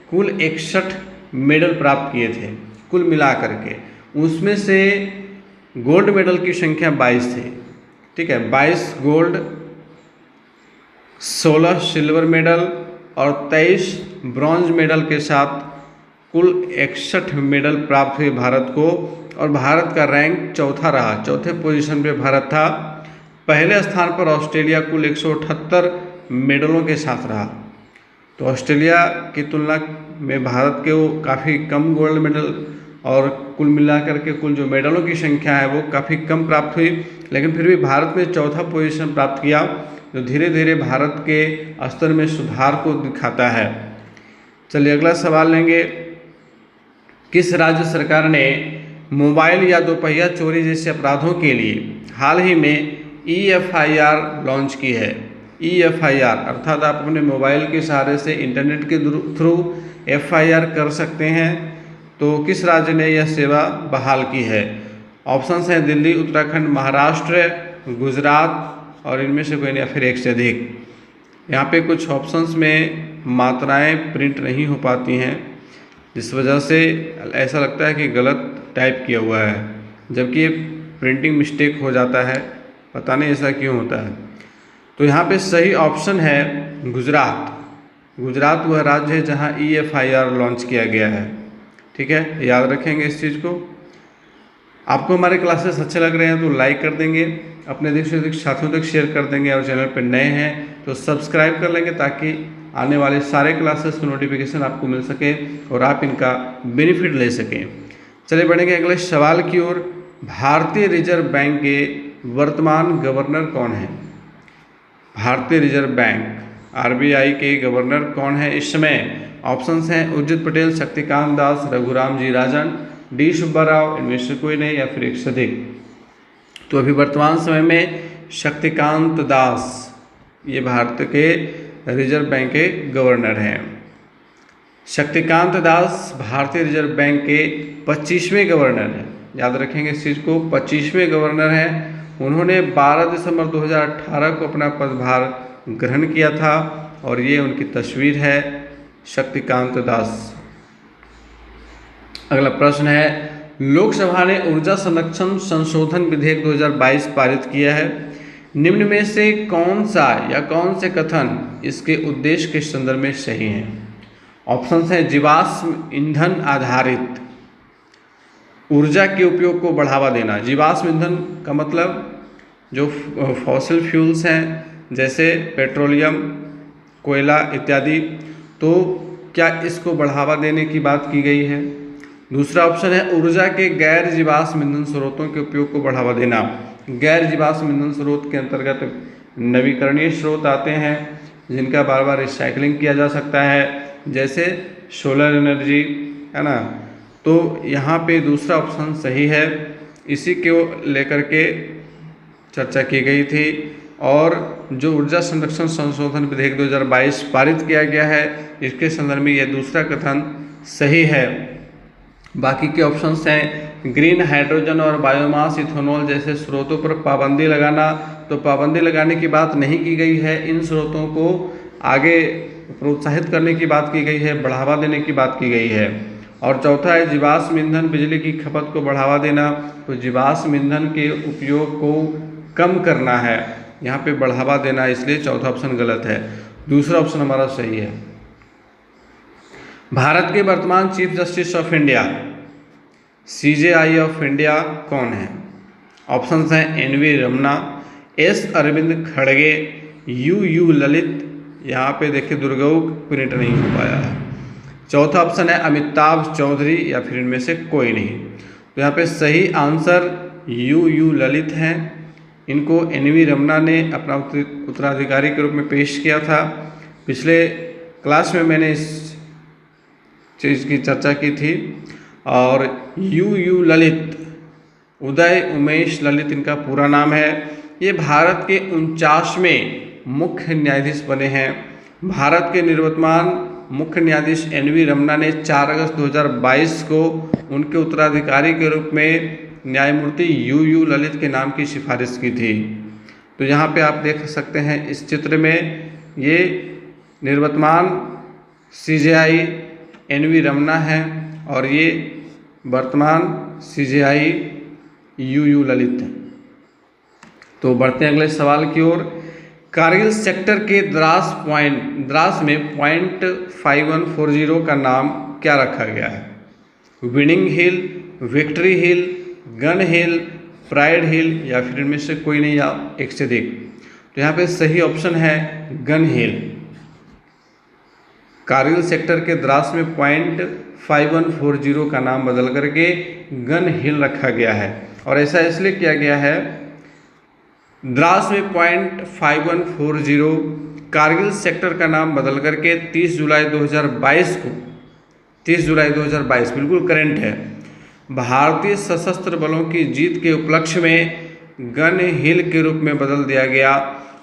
कुल 61 मेडल प्राप्त किए थे कुल मिलाकर के। उसमें से गोल्ड मेडल की संख्या 22 थी, ठीक है, 22 गोल्ड, 16 सिल्वर मेडल और 23 ब्रॉन्ज मेडल के साथ कुल 61 मेडल प्राप्त हुए भारत को। और भारत का रैंक चौथा रहा, चौथे पोजीशन पे भारत था। पहले स्थान पर ऑस्ट्रेलिया कुल 178 मेडलों के साथ रहा। तो ऑस्ट्रेलिया की तुलना में भारत के वो काफ़ी कम गोल्ड मेडल और कुल मिलाकर के कुल जो मेडलों की संख्या है वो काफ़ी कम प्राप्त हुई, लेकिन फिर भी भारत ने चौथा पोजीशन प्राप्त किया, जो धीरे धीरे भारत के स्तर में सुधार को दिखाता है। चलिए अगला सवाल लेंगे, किस राज्य सरकार ने मोबाइल या दोपहिया चोरी जैसे अपराधों के लिए हाल ही में EFIR लॉन्च की है। EFIR अर्थात आप अपने मोबाइल के सहारे से इंटरनेट के थ्रू FIR कर सकते हैं। तो किस राज्य ने यह सेवा बहाल की है? ऑप्शंस हैं दिल्ली, उत्तराखंड, महाराष्ट्र, गुजरात और इनमें से कोई नहीं या फिर एक से अधिक। यहाँ पे कुछ ऑप्शंस में मात्राएं प्रिंट नहीं हो पाती हैं, जिस वजह से ऐसा लगता है कि गलत टाइप किया हुआ है, जबकि ये प्रिंटिंग मिस्टेक हो जाता है, पता नहीं ऐसा क्यों होता है। तो यहाँ पे सही ऑप्शन है गुजरात। गुजरात वह राज्य है जहाँ EFIR लॉन्च किया गया है, ठीक है, याद रखेंगे इस चीज़ को। आपको हमारे क्लासेस अच्छे लग रहे हैं तो लाइक कर देंगे, अपने अधिक से अधिक साथियों तक शेयर कर देंगे, और चैनल पर नए हैं तो सब्सक्राइब कर लेंगे ताकि आने वाले सारे क्लासेस की नोटिफिकेशन आपको मिल सके और आप इनका बेनिफिट ले सकें। चलिए बढ़ेंगे अगले सवाल की ओर। भारतीय रिजर्व बैंक के वर्तमान गवर्नर कौन है? भारतीय रिजर्व बैंक RBI के गवर्नर कौन है इस समय? ऑप्शंस हैं उर्जित पटेल, शक्तिकांत दास, रघुराम जी राजन, D सुब्बाराव, इनमें से कोई नहीं या फिर एक से अधिक। तो अभी वर्तमान समय में शक्तिकांत दास ये भारत के रिजर्व बैंक के गवर्नर हैं। शक्तिकांत दास भारतीय रिजर्व बैंक के 25वें गवर्नर हैं, याद रखेंगे इस चीज़ को, 25वें गवर्नर हैं। उन्होंने 12 दिसंबर 2018 को अपना पदभार ग्रहण किया था और ये उनकी तस्वीर है, शक्तिकांत दास। अगला प्रश्न है, लोकसभा ने ऊर्जा संरक्षण संशोधन विधेयक 2022 पारित किया है। निम्न में से कौन सा या कौन से कथन इसके उद्देश्य के संदर्भ में सही हैं? ऑप्शंस हैं जीवाश्म ईंधन आधारित ऊर्जा के उपयोग को बढ़ावा देना। जीवाश्म ईंधन का मतलब जो फॉसिल फ्यूल्स हैं जैसे पेट्रोलियम, कोयला इत्यादि, तो क्या इसको बढ़ावा देने की बात की गई है? दूसरा ऑप्शन है ऊर्जा के गैर जीवाश्म ईंधन स्रोतों के उपयोग को बढ़ावा देना। गैर जीवाश्म ईंधन स्रोत के अंतर्गत नवीकरणीय स्रोत आते हैं जिनका बार बार रिसाइकलिंग किया जा सकता है, जैसे सोलर एनर्जी, है ना। तो यहाँ पे दूसरा ऑप्शन सही है, इसी को लेकर के चर्चा की गई थी। और जो ऊर्जा संरक्षण संशोधन विधेयक 2022 पारित किया गया है, इसके संदर्भ में यह दूसरा कथन सही है। बाकी के ऑप्शंस हैं ग्रीन हाइड्रोजन और बायोमास इथेनॉल जैसे स्रोतों पर पाबंदी लगाना, तो पाबंदी लगाने की बात नहीं की गई है, इन स्रोतों को आगे प्रोत्साहित करने की बात की गई है, बढ़ावा देने की बात की गई है। और चौथा है जीवाश्म ईंधन बिजली की खपत को बढ़ावा देना, तो जीवाश्म ईंधन के उपयोग को कम करना है, यहाँ पे बढ़ावा देना, इसलिए चौथा ऑप्शन गलत है, दूसरा ऑप्शन हमारा सही है। भारत के वर्तमान chief justice of India CJI of India कौन है? ऑप्शंस हैं NV रमना, S अरविंद खड़गे, U ललित, यहाँ पे देखिए दुर्गऊ प्रिंट नहीं हो पाया है, चौथा ऑप्शन है अमिताभ चौधरी या फिर इनमें से कोई नहीं। तो यहाँ पे सही आंसर यू ललित हैं। इनको एन.वी. रमना ने अपना उत्तराधिकारी के रूप में पेश किया था। पिछले क्लास में मैंने इस चीज़ की चर्चा की थी। और यू ललित, उदय उमेश ललित इनका पूरा नाम है। ये भारत के 49वें मुख्य न्यायाधीश बने हैं। भारत के निवर्तमान मुख्य न्यायाधीश एन.वी. रमना ने 4 अगस्त 2022 को उनके उत्तराधिकारी के रूप में न्यायमूर्ति यू ललित के नाम की सिफारिश की थी। तो यहाँ पे आप देख सकते हैं इस चित्र में, ये निवर्तमान CJI एन.वी. रमना है और ये वर्तमान CJI यू ललित है। तो बढ़ते हैं अगले सवाल की ओर। कारगिल सेक्टर के द्रास में पॉइंट 5140 का नाम क्या रखा गया है? विनिंग हिल, विक्ट्री हिल, गन हिल, प्राइड हिल या फिर इनमें से कोई नहीं या एक से अधिक। तो यहाँ पे सही ऑप्शन है गन हिल। कारगिल सेक्टर के द्रास में पॉइंट 5140 का नाम बदल करके गन हिल रखा गया है। और ऐसा इसलिए किया गया है, द्रास में पॉइंट 5140 कारगिल सेक्टर का नाम बदल करके 30 जुलाई 2022 को, 30 जुलाई 2022 बिल्कुल करेंट है, भारतीय सशस्त्र बलों की जीत के उपलक्ष्य में गन हिल के रूप में बदल दिया गया।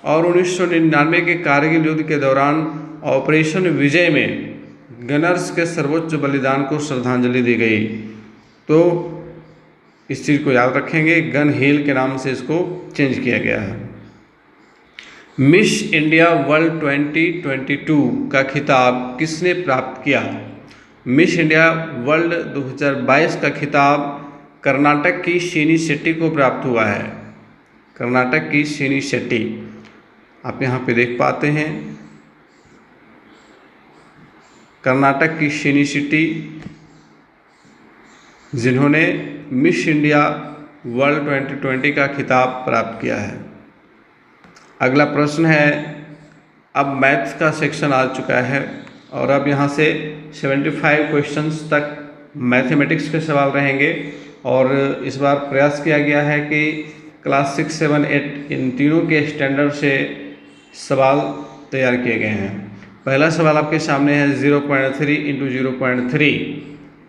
और 1999 के कारगिल युद्ध के दौरान ऑपरेशन विजय में गनर्स के सर्वोच्च बलिदान को श्रद्धांजलि दी गई। तो इस चीज़ को याद रखेंगे, गन हिल के नाम से इसको चेंज किया गया है। मिस इंडिया वर्ल्ड 2022 का खिताब किसने प्राप्त किया? मिस इंडिया वर्ल्ड 2022 का खिताब कर्नाटक की शीनी शेट्टी को प्राप्त हुआ है। कर्नाटक की शीनी शेट्टी, आप यहाँ पे देख पाते हैं, कर्नाटक की शीनी शेट्टी जिन्होंने मिस इंडिया वर्ल्ड 2020 का खिताब प्राप्त किया है। अगला प्रश्न है, अब मैथ्स का सेक्शन आ चुका है और अब यहाँ से 75 क्वेश्चंस तक मैथमेटिक्स के सवाल रहेंगे। और इस बार प्रयास किया गया है कि क्लास 6, 7, 8 इन तीनों के स्टैंडर्ड से सवाल तैयार किए गए हैं। पहला सवाल आपके सामने है 0.3 × 0.3,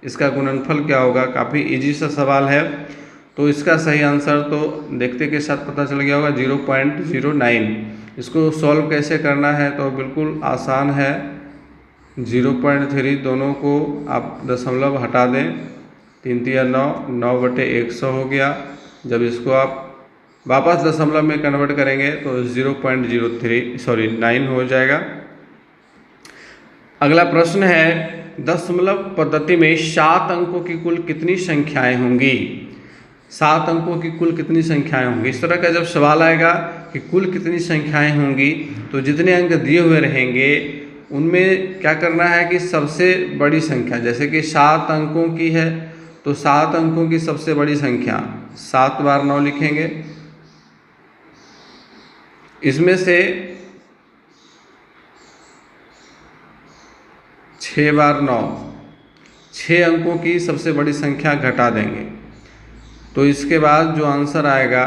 इसका गुणनफल क्या होगा? काफ़ी इजी सा सवाल है। तो इसका सही आंसर तो देखते के साथ पता चल गया होगा, 0.09। इसको सॉल्व कैसे करना है? तो बिल्कुल आसान है। 0.3 दोनों को आप दशमलव हटा दें, 3 × 9, 9/100 हो गया। जब इसको आप वापस दशमलव में कन्वर्ट करेंगे तो 0.9 हो जाएगा। अगला प्रश्न है, दशमलव पद्धति में 7 अंकों की कुल कितनी संख्याएं होंगी? 7 अंकों की कुल कितनी संख्याएं होंगी? इस तरह का जब सवाल आएगा कि कुल कितनी संख्याएं होंगी, तो जितने अंक दिए हुए रहेंगे उनमें क्या करना है कि सबसे बड़ी संख्या, जैसे कि 7 अंकों की है तो 7 अंकों की सबसे बड़ी संख्या 7 बार 9 लिखेंगे। इसमें से 6 बार 9, 6 अंकों की सबसे बड़ी संख्या घटा देंगे। तो इसके बाद जो आंसर आएगा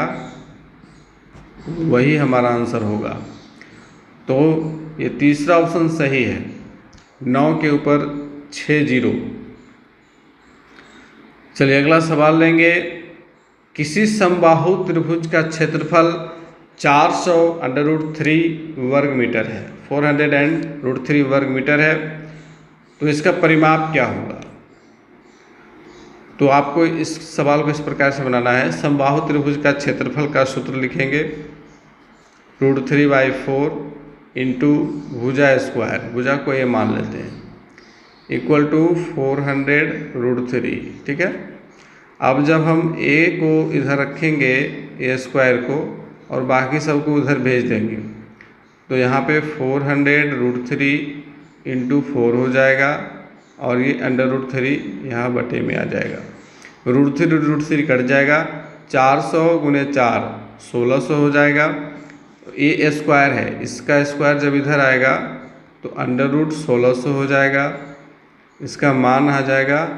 वही हमारा आंसर होगा। तो ये तीसरा ऑप्शन सही है, 9 के ऊपर 6 जीरो। चलिए अगला सवाल लेंगे, किसी समबाहु त्रिभुज का क्षेत्रफल 400√3 वर्ग मीटर है, 400√3 वर्ग मीटर है। तो इसका परिमाप क्या होगा? तो आपको इस सवाल को इस प्रकार से बनाना है, समबाहु त्रिभुज का क्षेत्रफल का सूत्र लिखेंगे, √3/4 इंटू भुजा स्क्वायर, भुजा को ये मान लेते हैं, इक्वल टू 400√3। ठीक है। अब जब हम a को इधर रखेंगे, a स्क्वायर को, और बाकी सब को उधर भेज देंगे, तो यहाँ पे 400√3 इंटू 4 हो जाएगा और ये √3 यहाँ बटे में आ जाएगा। √3 कट जाएगा, 400 × 4 1600 हो जाएगा। ये स्क्वायर है, इसका स्क्वायर जब इधर आएगा तो √1600 हो जाएगा। इसका मान आ जाएगा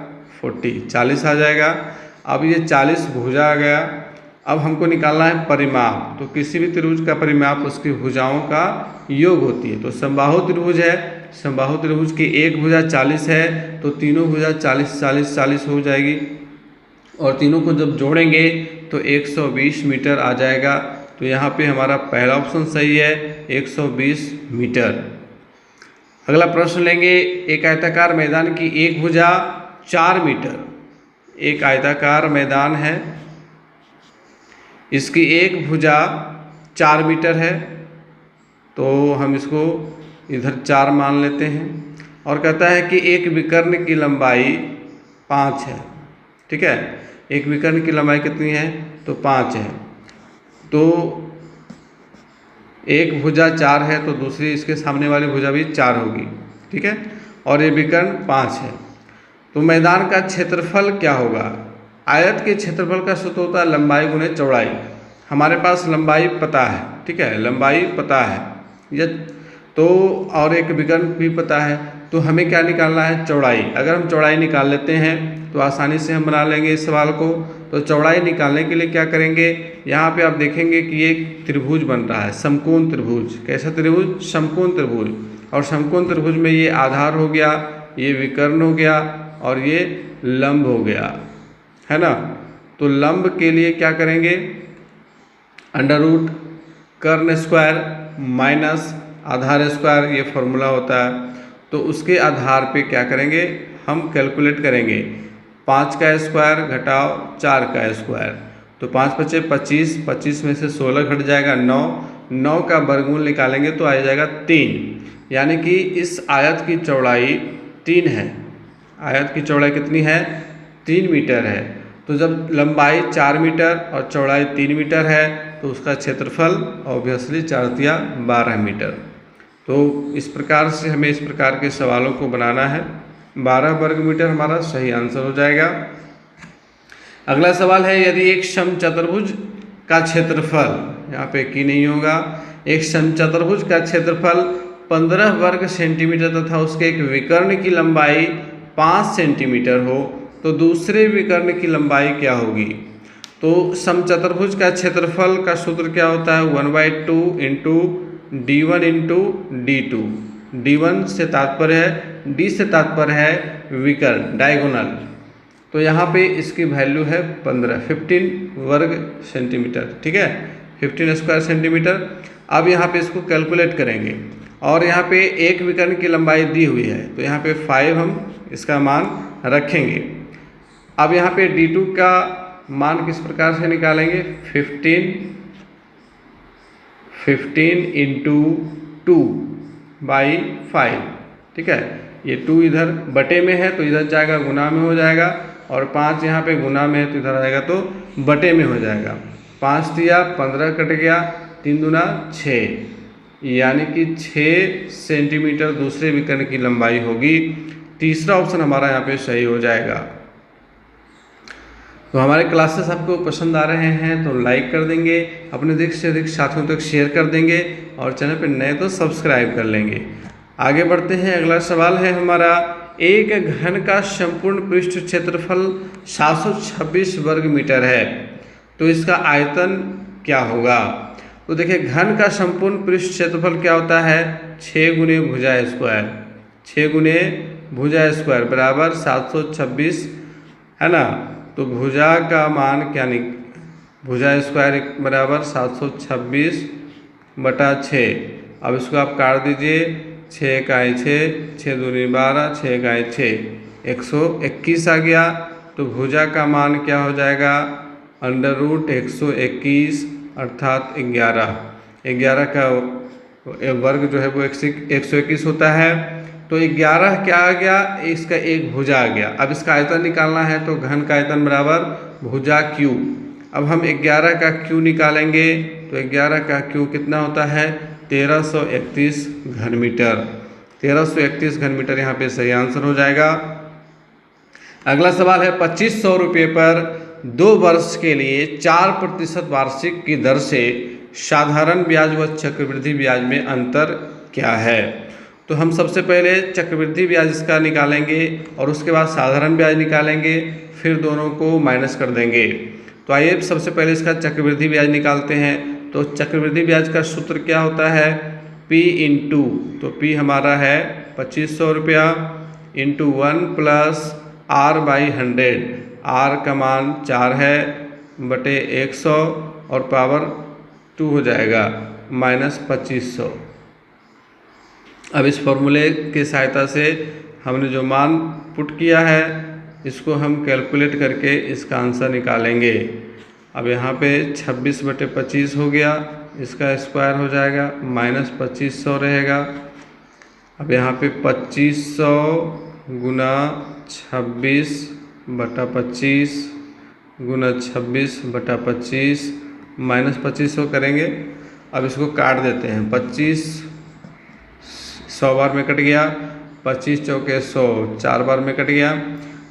40 आ जाएगा। अब ये 40 भुजा आ गया। अब हमको निकालना है परिमाप। तो किसी भी त्रिभुज का परिमाप उसकी भुजाओं का योग होती है। तो समबाहु त्रिभुज है, समबाहु त्रिभुज की एक भुजा 40 है, तो तीनों भुजा 40 40 40 हो जाएगी, और तीनों को जब जोड़ेंगे तो 120 मीटर आ जाएगा। तो यहाँ पे हमारा पहला ऑप्शन सही है, 120 मीटर। अगला प्रश्न लेंगे, एक आयताकार मैदान की एक भुजा 4 मीटर। एक आयताकार मैदान है, इसकी एक भुजा 4 मीटर है, तो हम इसको इधर 4 मान लेते हैं। और कहता है कि एक विकर्ण की लंबाई 5 है। ठीक है, एक विकर्ण की लंबाई कितनी है? तो 5 है। तो एक भुजा 4 है, तो दूसरी इसके सामने वाली भुजा भी 4 होगी। ठीक है, और ये विकर्ण 5 है। तो मैदान का क्षेत्रफल क्या होगा? आयत के क्षेत्रफल का सूत्र होता है लंबाई गुणे चौड़ाई। हमारे पास लंबाई पता है, ठीक है, लंबाई पता है ये तो, और एक विकर्ण भी पता है। तो हमें क्या निकालना है? चौड़ाई। अगर हम चौड़ाई निकाल लेते हैं तो आसानी से हम बना लेंगे इस सवाल को। तो चौड़ाई निकालने के लिए क्या करेंगे, यहाँ पे आप देखेंगे कि एक त्रिभुज बन रहा है, समकोण त्रिभुज। कैसा त्रिभुज? समकोण त्रिभुज। और समकोण त्रिभुज में ये आधार हो गया, ये विकर्ण हो गया, और ये लंब हो गया, है ना। तो लंब के लिए क्या करेंगे? अंडर रूट कर्ण स्क्वायर माइनस आधार स्क्वायर, ये फॉर्मूला होता है। तो उसके आधार पे क्या करेंगे, हम कैलकुलेट करेंगे। 5 का स्क्वायर घटाओ 4 का स्क्वायर, तो 5 बचे 25, 25 में से 16 घट जाएगा 9, 9 का वर्गमूल निकालेंगे तो आ जाएगा 3। यानी कि इस आयत की चौड़ाई 3 है। आयत की चौड़ाई कितनी है? 3 मीटर है। तो जब लंबाई 4 मीटर और चौड़ाई 3 मीटर है, तो उसका क्षेत्रफल ऑब्वियसली 4 तिया 12 मीटर। तो इस प्रकार से हमें इस प्रकार के सवालों को बनाना है। 12 वर्ग मीटर हमारा सही आंसर हो जाएगा। अगला सवाल है, यदि एक समचतुर्भुज का क्षेत्रफल, यहाँ पे की नहीं होगा, एक समचतुर्भुज का क्षेत्रफल 15 वर्ग सेंटीमीटर तथा उसके एक विकर्ण की लंबाई 5 सेंटीमीटर हो, तो दूसरे विकर्ण की लंबाई क्या होगी? तो समचतुर्भुज का क्षेत्रफल का सूत्र क्या होता है? 1/2 into d1 into d2। d1 से तात्पर्य है, d से तात्पर्य है विकर्ण, डायगोनल। तो यहाँ पे इसकी वैल्यू है 15 वर्ग सेंटीमीटर। ठीक है, 15 स्क्वायर सेंटीमीटर। अब यहाँ पे इसको कैलकुलेट करेंगे, और यहाँ पे एक विकर्ण की लंबाई दी हुई है, तो यहाँ पे 5 हम इसका मान रखेंगे। अब यहाँ पे d2 का मान किस प्रकार से निकालेंगे? 15 इंटू 2/5। ठीक है, ये 2 इधर बटे में है तो इधर जाएगा, गुना में हो जाएगा, और 5 यहाँ पे गुना में है तो इधर आ जाएगा, तो बटे में हो जाएगा। 5 तिया 15 कट गया, 3 दूना 6, यानी कि 6 सेंटीमीटर दूसरे विकर्ण की लंबाई होगी। तीसरा ऑप्शन हमारा यहाँ पे सही हो जाएगा। तो हमारे क्लासेस आपको पसंद आ रहे हैं तो लाइक कर देंगे, अपने अधिक से अधिक साथियों तक शेयर कर देंगे, और चैनल पर नए तो सब्सक्राइब कर लेंगे। आगे बढ़ते हैं। अगला सवाल है हमारा, एक घन का संपूर्ण पृष्ठ क्षेत्रफल 726 वर्ग मीटर है, तो इसका आयतन क्या होगा? तो देखिए, घन का संपूर्ण पृष्ठ क्षेत्रफल क्या होता है? 6 गुने भुजा स्क्वायर, 6 गुने भुजा स्क्वायर बराबर 726, है ना। तो भुजा का मान क्या भुजा स्क्वायर बराबर 726/6। अब इसको आप काट दीजिए, 6 का 6, 6 दूनी 12, 6 का 6, 121 आ गया। तो भुजा का मान क्या हो जाएगा? अंडर रूट 121 अर्थात 11 का वर्ग जो है वो 121 होता है। तो 11 क्या आ गया? इसका एक भुजा आ गया। अब इसका आयतन निकालना है, तो घन का आयतन बराबर भुजा क्यू। अब हम 11 का क्यू निकालेंगे, तो 11 का क्यू कितना होता है? 1331 घन मीटर। 1331 घन मीटर यहाँ पे सही आंसर हो जाएगा। अगला सवाल है, 2500 रुपये पर 2 वर्ष के लिए 4% वार्षिक की दर से साधारण ब्याज व चक्रवृद्धि ब्याज में अंतर क्या है? तो हम सबसे पहले चक्रवृद्धि ब्याज इसका निकालेंगे और उसके बाद साधारण ब्याज निकालेंगे, फिर दोनों को माइनस कर देंगे। तो आइए सबसे पहले इसका चक्रवृद्धि ब्याज निकालते हैं। तो चक्रवृद्धि ब्याज का सूत्र क्या होता है? P इंटू, तो P हमारा है 2500 रुपया इंटू 1 प्लस R/100। R का मान 4 है बटे 100 और पावर 2 हो जाएगा माइनस 2500। अब इस फॉर्मूले की सहायता से हमने जो मान पुट किया है इसको हम कैलकुलेट करके इसका आंसर निकालेंगे। अब यहाँ पे 26/25 हो गया, इसका स्क्वायर हो जाएगा माइनस 2500 रहेगा। अब यहाँ पे 2500 गुना 26/25 गुना 26/25 माइनस 2500 करेंगे। अब इसको काट देते हैं। 25 100 बार में कट गया, 25 चौके 100 4 बार में कट गया।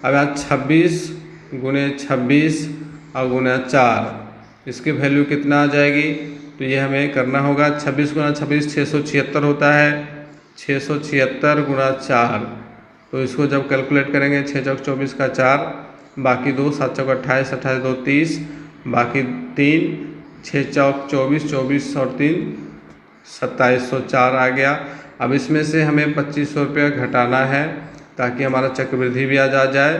अब यहाँ 26 गुने 26 और गुना 4, इसकी वैल्यू कितना आ जाएगी? तो ये हमें करना होगा। 26 गुना 26 676 होता है, 676 गुना 4। तो इसको जब कैलकुलेट करेंगे 6 चौक 24 का 4, बाकी 2 7 चौक 28 28 2 30, बाकी 3 6 चौक 24 24 और 3 2704 आ गया। अब इसमें से हमें 2500 रुपया घटाना है ताकि हमारा चक्रवृद्धि ब्याज आ जाए।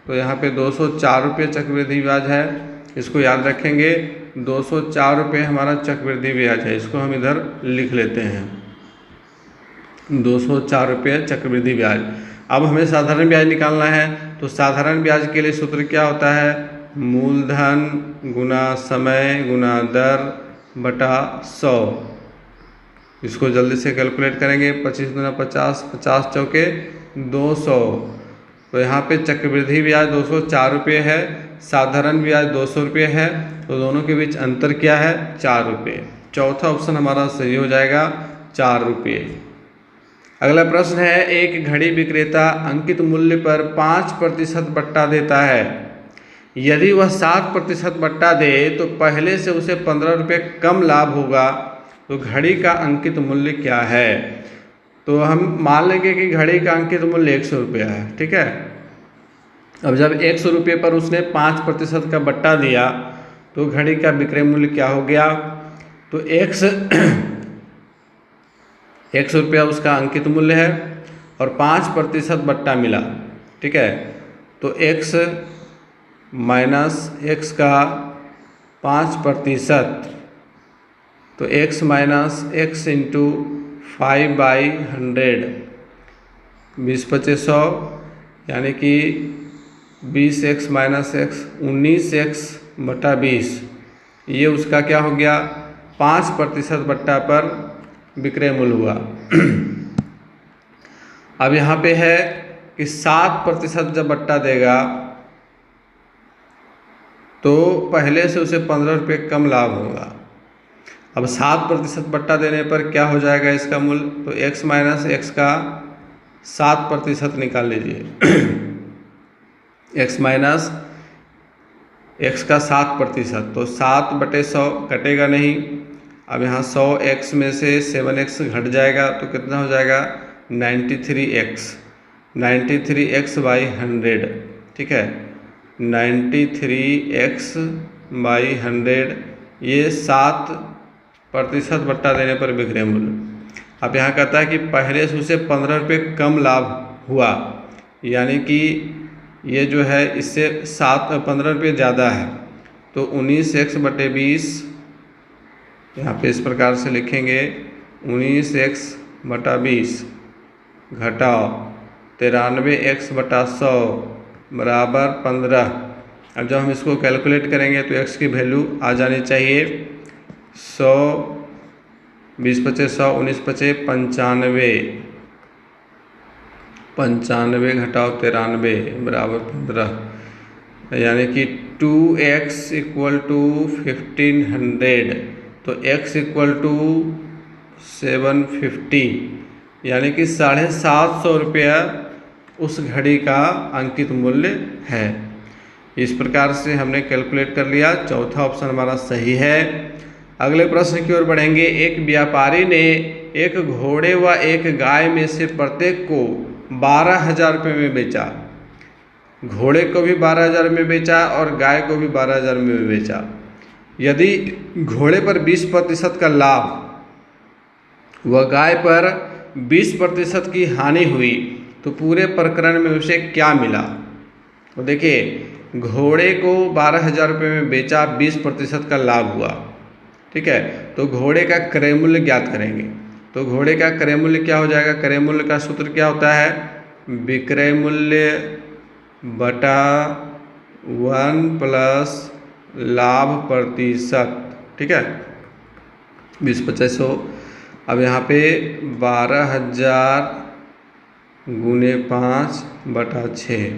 तो यहाँ पे 204 रुपये चक्रवृद्धि ब्याज है, इसको याद रखेंगे। 204 रुपये हमारा चक्रवृद्धि ब्याज है, इसको हम इधर लिख लेते हैं 204 रुपये चक्रवृद्धि ब्याज। अब हमें साधारण ब्याज निकालना है। तो साधारण ब्याज के लिए सूत्र क्या होता है? मूलधन गुना समय गुना दर बटा 100। इसको जल्दी से कैलकुलेट करेंगे। 25 गुना 50, 50 चौके 200। तो यहाँ पे चक्रवृद्धि ब्याज 204 रुपये है, साधारण ब्याज 200 रुपये है। तो दोनों के बीच अंतर क्या है? 4 रुपये। चौथा ऑप्शन हमारा सही हो जाएगा 4 रुपये। अगला प्रश्न है, एक घड़ी विक्रेता अंकित मूल्य पर 5% बट्टा देता है। यदि वह 7% बट्टा दे तो पहले से उसे 15 रुपये कम लाभ होगा। तो घड़ी का अंकित मूल्य क्या है? तो हम मान लेंगे कि घड़ी का अंकित मूल्य 100 रुपया है, ठीक है। अब जब 100 रुपये पर उसने 5% का बट्टा दिया तो घड़ी का विक्रय मूल्य क्या हो गया? तो 100 रुपया उसका अंकित मूल्य है और 5% बट्टा मिला, ठीक है। तो x माइनस x का 5%, तो x माइनस x इंटू 5/100, 20/100 यानी कि 20x माइनस x 19x/20। ये उसका क्या हो गया? 5% बट्टा पर विक्रय मूल्य हुआ। अब यहाँ पे है कि 7% जब बट्टा देगा तो पहले से उसे 15 रुपये कम लाभ होगा। अब 7% बट्टा देने पर क्या हो जाएगा इसका मूल्य? तो x माइनस x का 7% निकाल लीजिए। x माइनस x का 7%, तो 7/100 कटेगा नहीं। अब यहाँ 100x में से 7x घट जाएगा तो कितना हो जाएगा? 93x, 93x/100, ठीक है। 93x/100 ये 7% बट्टा देने पर विक्रय मूल्य। अब यहाँ कहता है कि पहले से उसे 15 रुपये कम लाभ हुआ, यानी कि ये जो है इससे 15 रुपये ज़्यादा है। तो 19x/20 यहाँ पे इस प्रकार से लिखेंगे 19x/20 घटाओ 93x/100 बराबर 15। अब जब हम इसको कैलकुलेट करेंगे तो x की वैल्यू आ जानी चाहिए 100, 20/100 19/5 95, 95 घटाओ 93 बराबर 15, यानी कि 2x = 1500। तो x = 750, यानी कि 750 रुपया उस घड़ी का अंकित मूल्य है। इस प्रकार से हमने कैलकुलेट कर लिया। चौथा ऑप्शन हमारा सही है। अगले प्रश्न की ओर बढ़ेंगे। एक व्यापारी ने एक घोड़े व एक गाय में से प्रत्येक को 12,000 रुपये में बेचा। घोड़े को भी 12,000 में बेचा और गाय को भी 12,000 में बेचा। यदि घोड़े पर 20% का लाभ व गाय पर 20% की हानि हुई तो पूरे प्रकरण में उसे क्या मिला? तो देखिए, घोड़े को 12,000 रुपये में बेचा, 20% का लाभ हुआ, ठीक है। तो घोड़े का क्रय मूल्य ज्ञात करेंगे। तो घोड़े का क्रय मूल्य क्या हो जाएगा? क्रय मूल्य का सूत्र क्या होता है? विक्रय मूल्य बटा 1 प्लस लाभ प्रतिशत, ठीक है, 20/2500। अब यहाँ पे 12,000 गुने 5/6,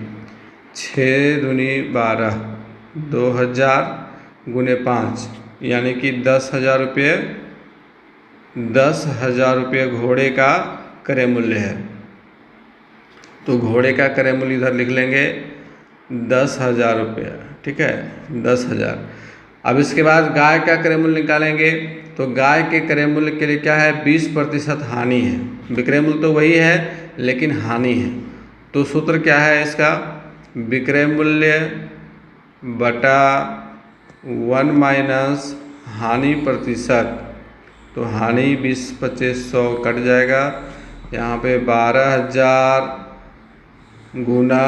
6 दूनी 12, 2,000 गुने 5 यानी कि 10,000 रुपये। 10,000 रुपये घोड़े का क्रय मूल्य है। तो घोड़े का क्रय मूल्य इधर लिख लेंगे 10,000 रुपये, ठीक है, 10,000। अब इसके बाद गाय का क्रय मूल्य निकालेंगे। तो गाय के क्रय मूल्य के लिए क्या है? 20% हानि है। विक्रय मूल्य तो वही है लेकिन हानि है। तो सूत्र क्या है इसका? विक्रय मूल्य बटा 1 माइनस हानि प्रतिशत। तो हानि 20/2500 कट जाएगा। यहाँ पे 12,000 गुना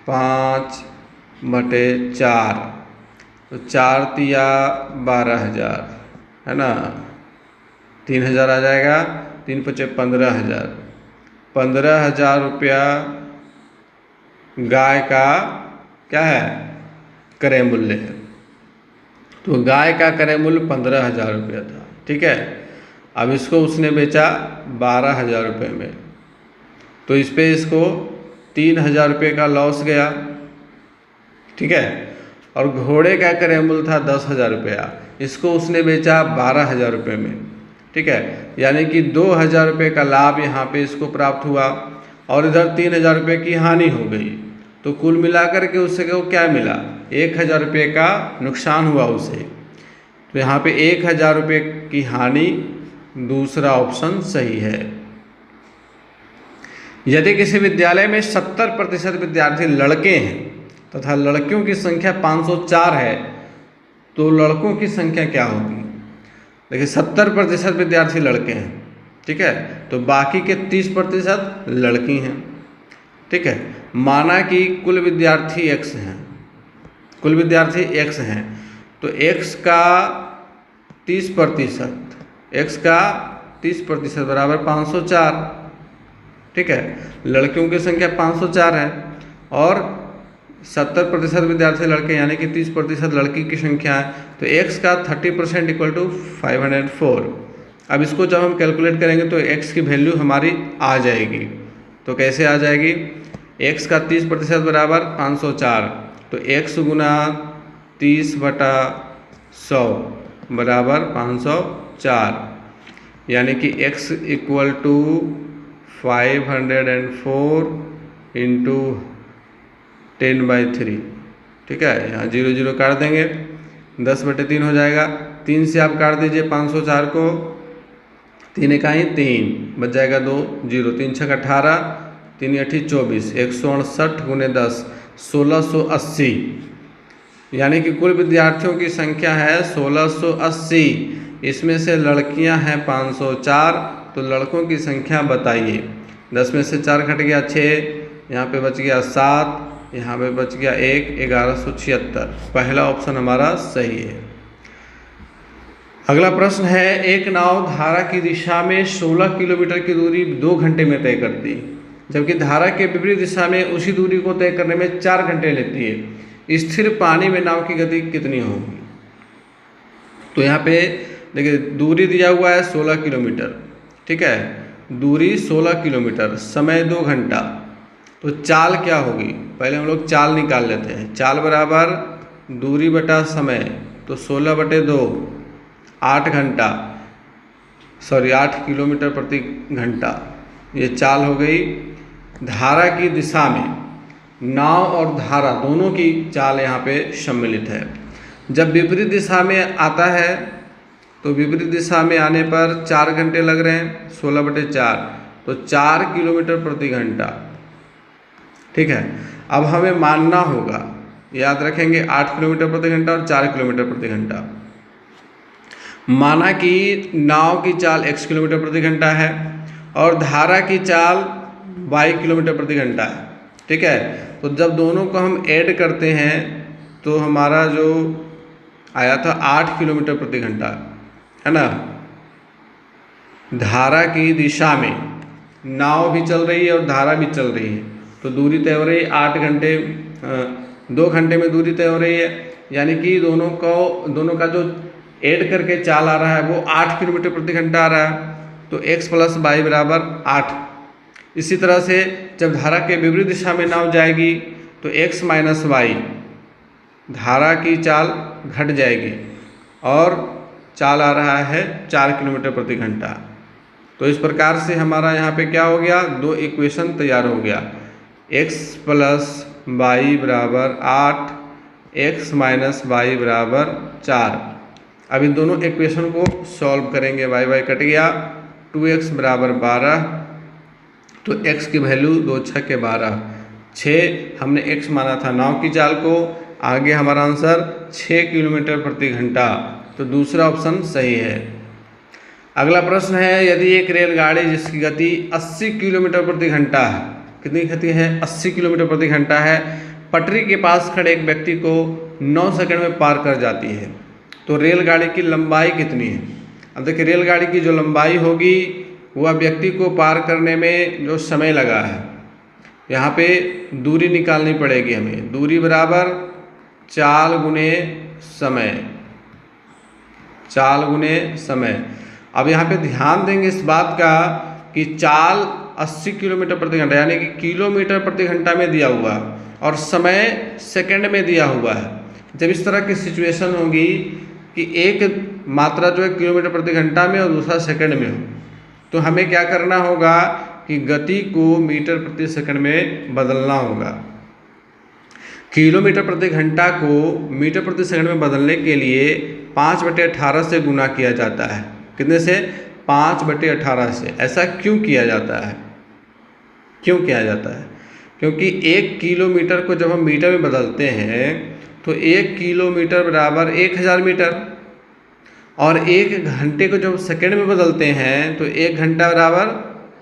5/4, तो 4 तिया 12,000 है ना, 3,000 आ जाएगा। 3×5 15,000। 15,000 रुपया गाय का क्या है? क्रय मूल्य है। तो गाय का क्रय मूल्य 15,000 रुपया था, ठीक है। अब इसको उसने बेचा 12,000 रुपये में, तो इस पे इसको 3,000 रुपये का लॉस गया, ठीक है। और घोड़े का क्रय मूल्य था 10,000 रुपया, इसको उसने बेचा 12,000 रुपये में, ठीक है। यानी कि 2,000 रुपये का लाभ यहाँ पे इसको प्राप्त हुआ और इधर 3,000 रुपये की हानि हो गई। तो कुल मिलाकर के उससे को क्या मिला? 1,000 रुपये का नुकसान हुआ उसे। तो यहाँ पे 1,000 रुपये की हानि, दूसरा ऑप्शन सही है। यदि किसी विद्यालय में 70% विद्यार्थी लड़के हैं तथा लड़कियों की संख्या 504 है तो लड़कों की संख्या क्या होगी? देखिए, 70% विद्यार्थी लड़के हैं, ठीक है, तो बाकी के 30% लड़की हैं, ठीक है। माना कि कुल विद्यार्थी x हैं, कुल विद्यार्थी x हैं, तो x का 30%, x का 30% बराबर 504, ठीक है। लड़कियों की संख्या 504 है और 70% विद्यार्थी लड़के यानी कि 30% लड़की की संख्या है। तो x का 30% इक्वल टू 504। अब इसको जब हम कैलकुलेट करेंगे तो x की वैल्यू हमारी आ जाएगी। तो कैसे आ जाएगी? x का 30% बराबर 504, तो x गुना 30/100 बराबर 504, यानी कि x इक्वल टू 504 इंटू 10/3, ठीक है। यहाँ 0 0 काट देंगे, 10/3 हो जाएगा। 3 से आप काट दीजिए 504 को, 3 इकाई 3, बच जाएगा 2 0, 3 छक 18, 3 8 24, 168 गुने 10, 1680, यानी कि कुल विद्यार्थियों की संख्या है 1680। इसमें से लड़कियां हैं 504, तो लड़कों की संख्या बताइए। 10 में से 4 घट गया 6, यहाँ पे बच गया 7, यहाँ पे बच गया 1, 1176। पहला ऑप्शन हमारा सही है। अगला प्रश्न है, एक नाव धारा की दिशा में 16 किलोमीटर की दूरी 2 घंटे में तय करती, जबकि धारा के विपरीत दिशा में उसी दूरी को तय करने में 4 घंटे लेती है। स्थिर पानी में नाव की गति कितनी होगी? तो यहाँ पे देखिए, दूरी दिया हुआ है 16 किलोमीटर, ठीक है, दूरी 16 किलोमीटर, समय 2 घंटा। तो चाल क्या होगी? पहले हम लोग चाल निकाल लेते हैं। चाल बराबर दूरी बटा समय, तो 16/2, 8 घंटा, सॉरी 8 किलोमीटर प्रति घंटा, ये चाल हो गई। धारा की दिशा में नाव और धारा दोनों की चाल यहाँ पे सम्मिलित है। जब विपरीत दिशा में आता है तो विपरीत दिशा में आने पर 4 घंटे लग रहे हैं, 16/4 तो 4 किलोमीटर प्रति घंटा। ठीक है, अब हमें मानना होगा, याद रखेंगे 8 किलोमीटर प्रति घंटा और 4 किलोमीटर प्रति घंटा। माना कि नाव की चाल x किलोमीटर प्रति घंटा है और धारा की चाल y किलोमीटर प्रति घंटा है। ठीक है, तो जब दोनों को हम ऐड करते हैं तो हमारा जो आया था 8 किलोमीटर प्रति घंटा, है ना। धारा की दिशा में नाव भी चल रही है और धारा भी चल रही है, तो दूरी तय हो रही है 8 घंटे, 2 घंटे में दूरी तय हो रही है, यानी कि दोनों का जो ऐड करके चाल आ रहा है वो 8 किलोमीटर प्रति घंटा आ रहा है। तो x + y बराबर 8। इसी तरह से जब धारा के विपरीत दिशा में नाव जाएगी तो x - y, धारा की चाल घट जाएगी और चाल आ रहा है 4 किलोमीटर प्रति घंटा। तो इस प्रकार से हमारा यहाँ पे क्या हो गया, 2 इक्वेशन तैयार हो गया, x + y बराबर 8, x - y बराबर 4। अब इन दोनों इक्वेशन को सॉल्व करेंगे, y कट गया, 2x बराबर 12, तो x की वैल्यू 2 × 6 = 12, 6 हमने x माना था नाव की चाल को, आगे हमारा आंसर 6 किलोमीटर प्रति घंटा, तो दूसरा ऑप्शन सही है। अगला प्रश्न है, यदि एक रेलगाड़ी जिसकी गति 80 किलोमीटर प्रति घंटा है, कितनी गति है, 80 किलोमीटर प्रति घंटा है, पटरी के पास खड़े एक व्यक्ति को 9 सेकंड में पार कर जाती है, तो रेलगाड़ी की लंबाई कितनी है। अब देखिए रेलगाड़ी की जो लंबाई होगी वह व्यक्ति को पार करने में जो समय लगा है, यहाँ पे दूरी निकालनी पड़ेगी हमें, दूरी बराबर चाल गुने समय। अब यहाँ पे ध्यान देंगे इस बात का कि चाल 80 किलोमीटर प्रति घंटा यानी कि किलोमीटर प्रति घंटा में दिया हुआ और समय सेकंड में दिया हुआ है। जब इस तरह की सिचुएशन होगी कि एक मात्रा जो है किलोमीटर प्रति घंटा में और दूसरा सेकंड में हो, तो हमें क्या करना होगा कि गति को मीटर प्रति सेकंड में बदलना होगा। किलोमीटर प्रति घंटा को मीटर प्रति सेकंड में बदलने के लिए 5/18 से गुना किया जाता है। कितने से, 5/18 से। ऐसा क्यों किया जाता है, क्योंकि 1 किलोमीटर को जब हम मीटर में बदलते हैं तो 1 किलोमीटर बराबर 1000 मीटर, और 1 घंटे को जब सेकंड में बदलते हैं तो 1 घंटा बराबर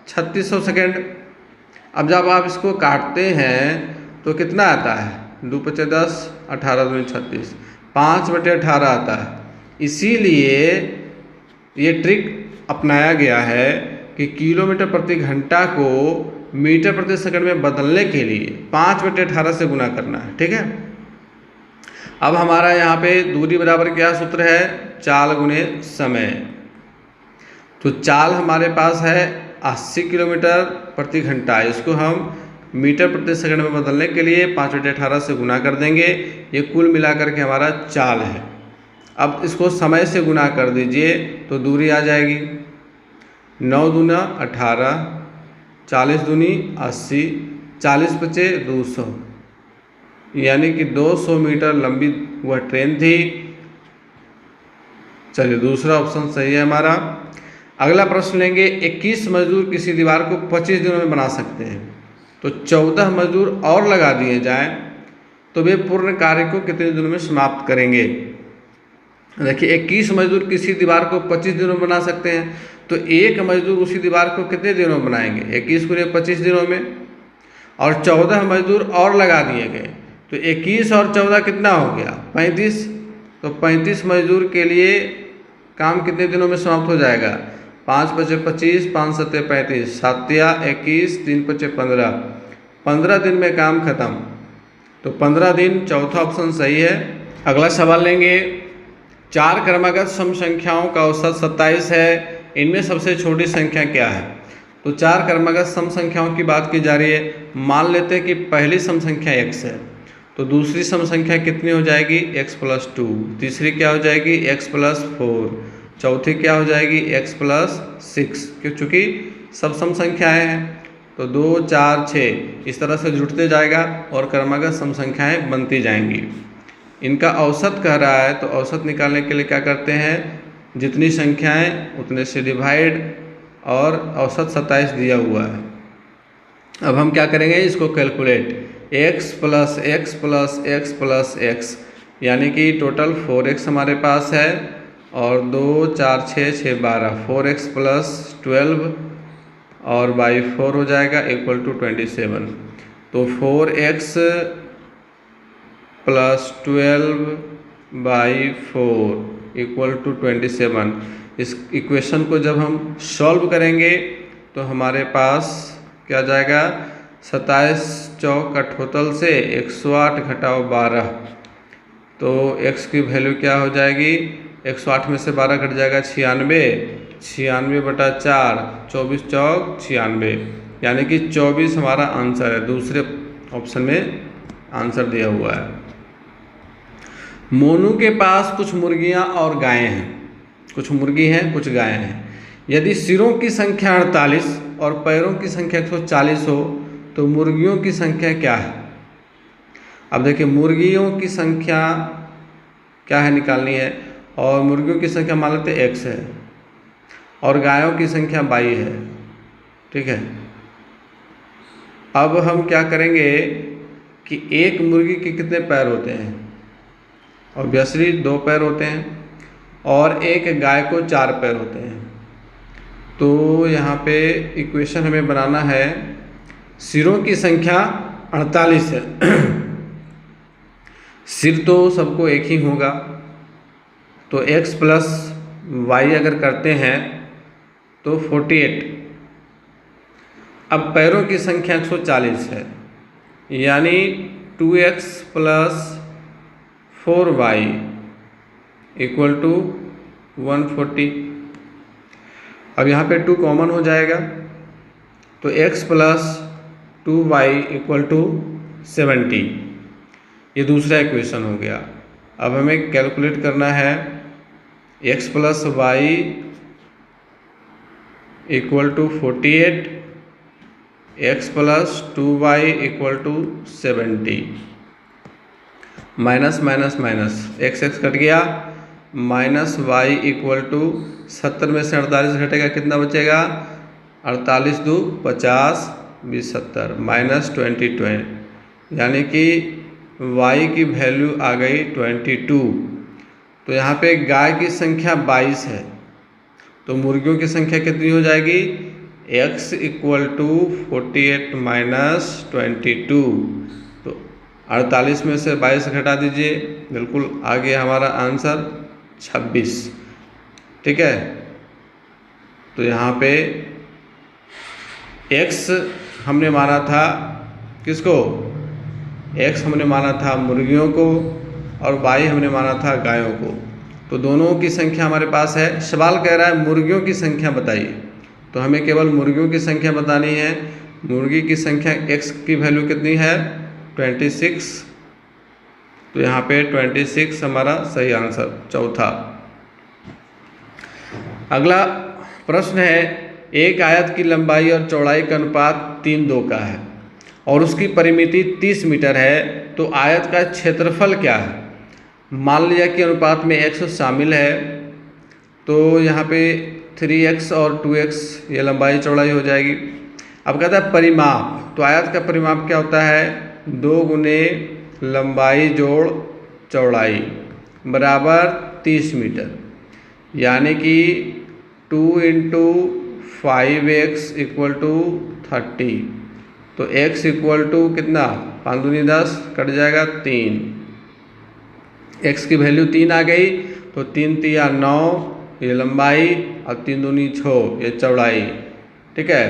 3600 सेकंड। अब जब आप इसको काटते हैं तो कितना आता है, 2 × 5 = 10, 18 × 2 = 36, 5/18 आता है। इसीलिए ये ट्रिक अपनाया गया है कि किलोमीटर प्रति घंटा को मीटर प्रति सेकंड में बदलने के लिए 5/18 से गुना करना है। ठीक है, अब हमारा यहाँ पे दूरी बराबर क्या सूत्र है, चाल गुने समय। तो चाल हमारे पास है 80 किलोमीटर प्रति घंटा, इसको हम मीटर प्रति सेकंड में बदलने के लिए 5/18 से गुना कर देंगे, ये कुल मिलाकर के हमारा चाल है। अब इसको समय से गुना कर दीजिए तो दूरी आ जाएगी, 9 दूना 18, 40 दूनी 80, 40 × 5 = 200, यानी कि 200 मीटर लंबी वह ट्रेन थी। चलिए दूसरा ऑप्शन सही है हमारा। अगला प्रश्न लेंगे, 21 मजदूर किसी दीवार को 25 दिनों में बना सकते हैं, तो 14 मजदूर और लगा दिए जाएं तो वे पूर्ण कार्य को कितने दिनों में समाप्त करेंगे। देखिए 21 मजदूर किसी दीवार को 25 दिनों में बना सकते हैं, तो एक मजदूर उसी दीवार को कितने दिनों में बनाएंगे, 21 × 25 दिनों में, और 14 मजदूर और लगा दिए गए, तो 21 और 14 कितना हो गया, 35। तो 35 मजदूर के लिए काम कितने दिनों में समाप्त हो जाएगा, 5 × 5 = 25, 5 × 7 = 35, 7 या 21, 3 × 5 = 15, 15 दिन में काम खत्म। तो 15 दिन, चौथा ऑप्शन सही है। अगला सवाल लेंगे, 4 क्रमागत सम संख्याओं का औसत 27 है, इनमें सबसे छोटी संख्या क्या है। तो 4 क्रमागत सम संख्याओं की बात की जा रही है। मान लेते हैं कि पहली सम संख्या x है, तो दूसरी सम संख्या कितनी हो जाएगी, x + 2, तीसरी क्या हो जाएगी, x + 4, चौथी क्या हो जाएगी, x + 6, क्योंकि सब सम संख्याएँ हैं। तो 2, 4, 6 इस तरह से जुड़ते जाएगा और क्रमागत सम संख्याएँ बनती जाएंगी। इनका औसत कह रहा है, तो औसत निकालने के लिए क्या करते हैं, जितनी संख्याएं उतने से डिवाइड, और औसत 27 दिया हुआ है। अब हम क्या करेंगे, इसको calculate, x plus x plus x plus x, यानी कि टोटल 4x हमारे पास है, और 2 4 6 6 12, 4x प्लस 12 और बाई 4 हो जाएगा इक्वल टू 27। तो 4x plus 12 by 4 equal to 27। इस इक्वेशन को जब हम सॉल्व करेंगे तो हमारे पास क्या जाएगा, 27 चौक का टोटल से 108 घटाओ 12, तो x की वैल्यू क्या हो जाएगी, 108 में से 12 कट जाएगा 96 बटा 4, 24 चौक 96, यानी कि 24 हमारा आंसर है। दूसरे ऑप्शन में आंसर दिया हुआ है। मोनू के पास कुछ मुर्गियां और गायें हैं, कुछ मुर्गी हैं कुछ गायें हैं। यदि सिरों की संख्या 48 और पैरों की संख्या 140 हो तो मुर्गियों की संख्या क्या है। अब देखिए, मुर्गियों की संख्या क्या है निकालनी है, और मुर्गियों की संख्या मान लेते x है, और गायों की संख्या 22 है। ठीक है, अब हम क्या करेंगे कि एक मुर्गी के कितने पैर होते हैं, ऑब्वियसली 2 पैर होते हैं, और एक गाय को 4 पैर होते हैं। तो यहाँ पे इक्वेशन हमें बनाना है, सिरों की संख्या 48 है, सिर तो सबको एक ही होगा, तो x प्लस वाई अगर करते हैं तो 48। अब पैरों की संख्या 140 है, यानी 2x plus 4y equal to 140। अब यहाँ पे 2 कॉमन हो जाएगा, तो x plus 2y equal to 70। ये दूसरा इक्वेशन हो गया। अब हमें कैलकुलेट करना है, x plus Y equal to 48, x plus 2y equal to 70, minus minus minus x cut गया, माइनस वाई इक्वल टू 70 में से 48 घटेगा, कितना बचेगा, 48 दू 50, 20 70, माइनस 22, यानी कि y की वैल्यू आ गई 22। तो यहाँ पे गाय की संख्या 22 है, तो मुर्गियों की संख्या कितनी हो जाएगी, x इक्वल टू 48 माइनस 22। तो 48 में से 22 घटा दीजिए, बिल्कुल आ गया हमारा आंसर 26। ठीक है, तो यहाँ पे x हमने माना था किसको, x हमने माना था मुर्गियों को, और y हमने माना था गायों को। तो दोनों की संख्या हमारे पास है। सवाल कह रहा है मुर्गियों की संख्या बताइए, तो हमें केवल मुर्गियों की संख्या बतानी है। मुर्गी की संख्या x की वैल्यू कितनी है, 26, तो यहाँ पे 26 हमारा सही आंसर, चौथा। अगला प्रश्न है, एक आयत की लंबाई और चौड़ाई का अनुपात 3:2 का है और उसकी परिमिति 30 मीटर है, तो आयत का क्षेत्रफल क्या है। मान लिया कि अनुपात में x शामिल है, तो यहाँ पे 3x और 2x ये लंबाई चौड़ाई हो जाएगी। अब कहता है परिमाप, तो आयत का परिमाप क्या होता है, 2 गुने लंबाई जोड़ चौड़ाई बराबर 30 मीटर, यानी कि 2 इंटू 5x इक्वल टू 30। तो x इक्वल टू कितना, 5 दूनी 10, कट जाएगा 3। x की वैल्यू 3 आ गई, तो 3 तिया 9 ये लंबाई, और 3 दूनी 6 ये चौड़ाई। ठीक है,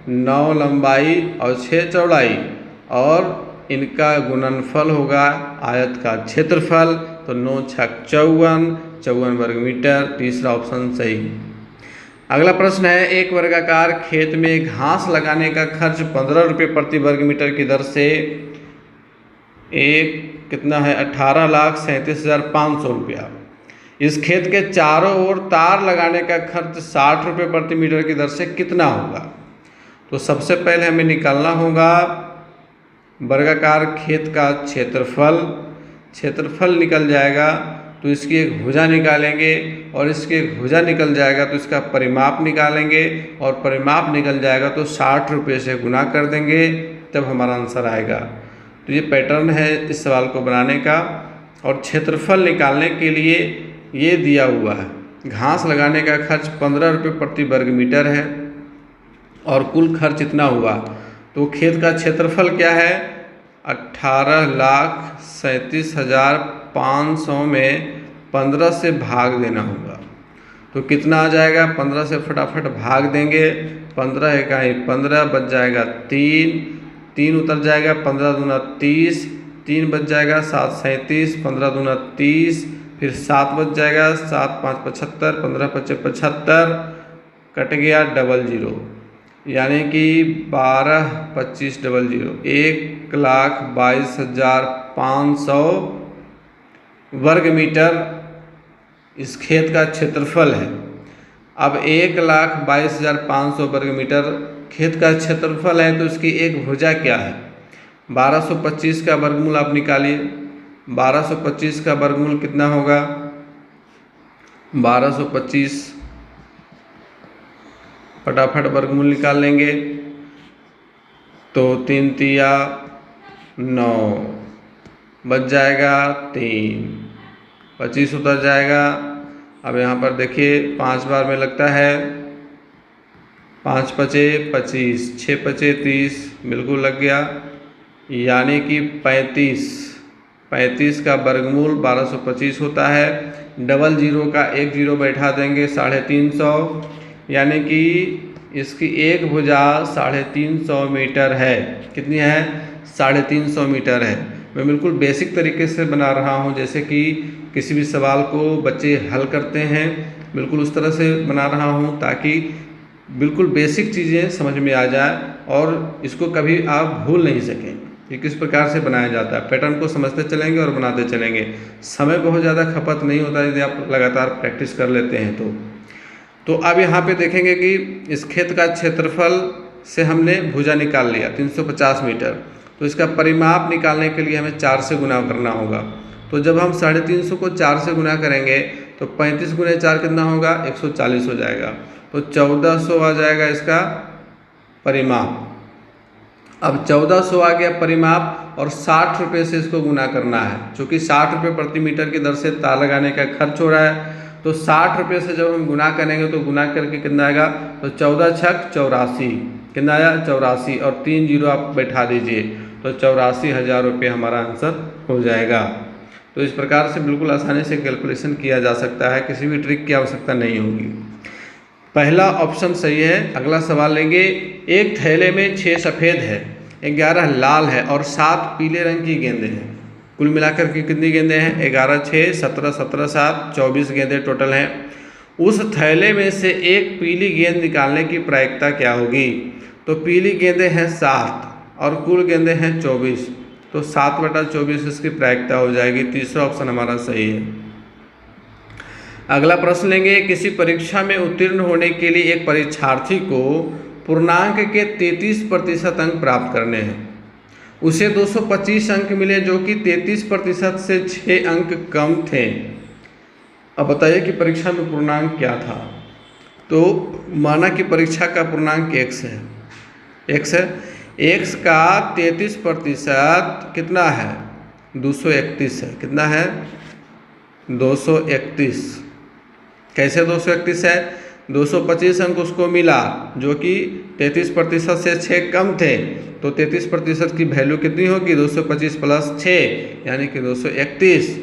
9 लंबाई और 6 चौड़ाई, और इनका गुणनफल होगा आयत का क्षेत्रफल, तो 9 छक 54 वर्ग मीटर। तीसरा ऑप्शन सही। अगला प्रश्न है, एक वर्गाकार खेत में घास लगाने का खर्च 15 रुपये प्रति वर्ग मीटर की दर से एक कितना है, 18,37,500 रुपया। इस खेत के चारों ओर तार लगाने का खर्च 60 रुपये प्रति मीटर की दर से कितना होगा। तो सबसे पहले हमें निकालना होगा वर्गाकार खेत का क्षेत्रफल। क्षेत्रफल निकल जाएगा तो इसकी एक भुजा निकालेंगे और इसकी एक भुजा निकल जाएगा तो इसका परिमाप निकालेंगे और परिमाप निकल जाएगा तो 60 रुपये से गुना कर देंगे, तब हमारा आंसर आएगा। तो ये पैटर्न है इस सवाल को बनाने का। और क्षेत्रफल निकालने के लिए ये दिया हुआ है, घास लगाने का खर्च 15 रुपये प्रति वर्ग मीटर है और कुल खर्च इतना हुआ। तो खेत का क्षेत्रफल क्या है, 18,37,500 में 15 से भाग देना होगा। तो कितना आ जाएगा, 15 से फटाफट भाग देंगे, 15 इकाई 15 बच जाएगा 3 उतर जाएगा, 15 दूना 30, 3 बच जाएगा 7 37, 15 दूना 30, फिर 7 बच जाएगा, 7 5 75, 15 5 75, कट गया 00, यानी कि 12 25 00, 1,22,500 वर्ग मीटर इस खेत का क्षेत्रफल है। अब 1,22,500 वर्ग मीटर खेत का क्षेत्रफल है तो इसकी एक भुजा क्या है, 1225 का वर्गमूल आप निकालिए। 1225 का वर्गमूल कितना होगा, 1225 फटाफट वर्गमूल निकाल लेंगे तो 3 तिया 9 बच जाएगा 3, 25 उतर जाएगा। अब यहाँ पर देखिए 5 बार में लगता है, 5 पचे 25, 6 पचे 30, बिल्कुल लग गया, यानी कि 35 का वर्गमूल 1225 होता है। डबल जीरो का एक जीरो बैठा देंगे 350, यानी कि इसकी एक भुजा 350 मीटर है। कितनी है, 350 मीटर है। मैं बिल्कुल बेसिक तरीके से बना रहा हूँ, जैसे कि किसी भी सवाल को बच्चे हल करते हैं, बिल्कुल उस तरह से बना रहा हूँ ताकि बिल्कुल बेसिक चीज़ें समझ में आ जाए और इसको कभी आप भूल नहीं सकें कि किस प्रकार से बनाया जाता है। पैटर्न को समझते चलेंगे और बनाते चलेंगे, समय बहुत ज़्यादा खपत नहीं होता यदि आप लगातार प्रैक्टिस कर लेते हैं तो अब यहाँ पे देखेंगे कि इस खेत का क्षेत्रफल से हमने भुजा निकाल लिया 350 मीटर, तो इसका परिमाप निकालने के लिए हमें 4 से गुना करना होगा। तो जब हम 350 को 4 से गुना करेंगे तो 35 गुने 4 कितना होगा, 140 हो जाएगा। तो 1400 आ जाएगा इसका परिमाप। अब 1400 आ गया परिमाप और 60 रुपये से इसको गुना करना है, चूँकि 60 रुपये प्रति मीटर की दर से तार लगाने का खर्च हो रहा है। तो 60 रुपये से जब हम गुना करेंगे तो गुना करके कितना आएगा, तो 14 छक 84, कितना आया 84, और 3 जीरो आप बैठा दीजिए तो 84,000 रुपये हमारा आंसर हो जाएगा। तो इस प्रकार से बिल्कुल आसानी से कैलकुलेशन किया जा सकता है, किसी भी ट्रिक की आवश्यकता नहीं होगी। पहला ऑप्शन सही है। अगला सवाल लेंगे। एक थैले में 6 सफ़ेद है, 11 लाल है और 7 पीले रंग की गेंदें हैं। कुल मिलाकर के कितनी गेंदें हैं, 11 6 17 17 7 24 गेंदें टोटल हैं। उस थैले में से एक पीली गेंद निकालने की प्रायिकता क्या होगी। तो पीली गेंदें हैं 7 और कुल गेंदें हैं 24, तो 7/24 इसकी प्रायिकता हो जाएगी। तीसरा ऑप्शन हमारा सही है। अगला प्रश्न लेंगे। किसी परीक्षा में उत्तीर्ण होने के लिए एक परीक्षार्थी को पूर्णांक के 33% अंक प्राप्त करने हैं। उसे 225 अंक मिले जो कि 33% से 6 अंक कम थे। अब बताइए कि परीक्षा में पूर्णांक क्या था। तो माना कि परीक्षा का पूर्णांक x है, x है, x का 33% कितना है, 231 है। कितना है, 231। कैसे 231 है, 225 अंक उसको मिला जो कि 33% से 6 कम थे, तो 33% की वैल्यू कितनी होगी, 225 प्लस 6 यानी कि 231।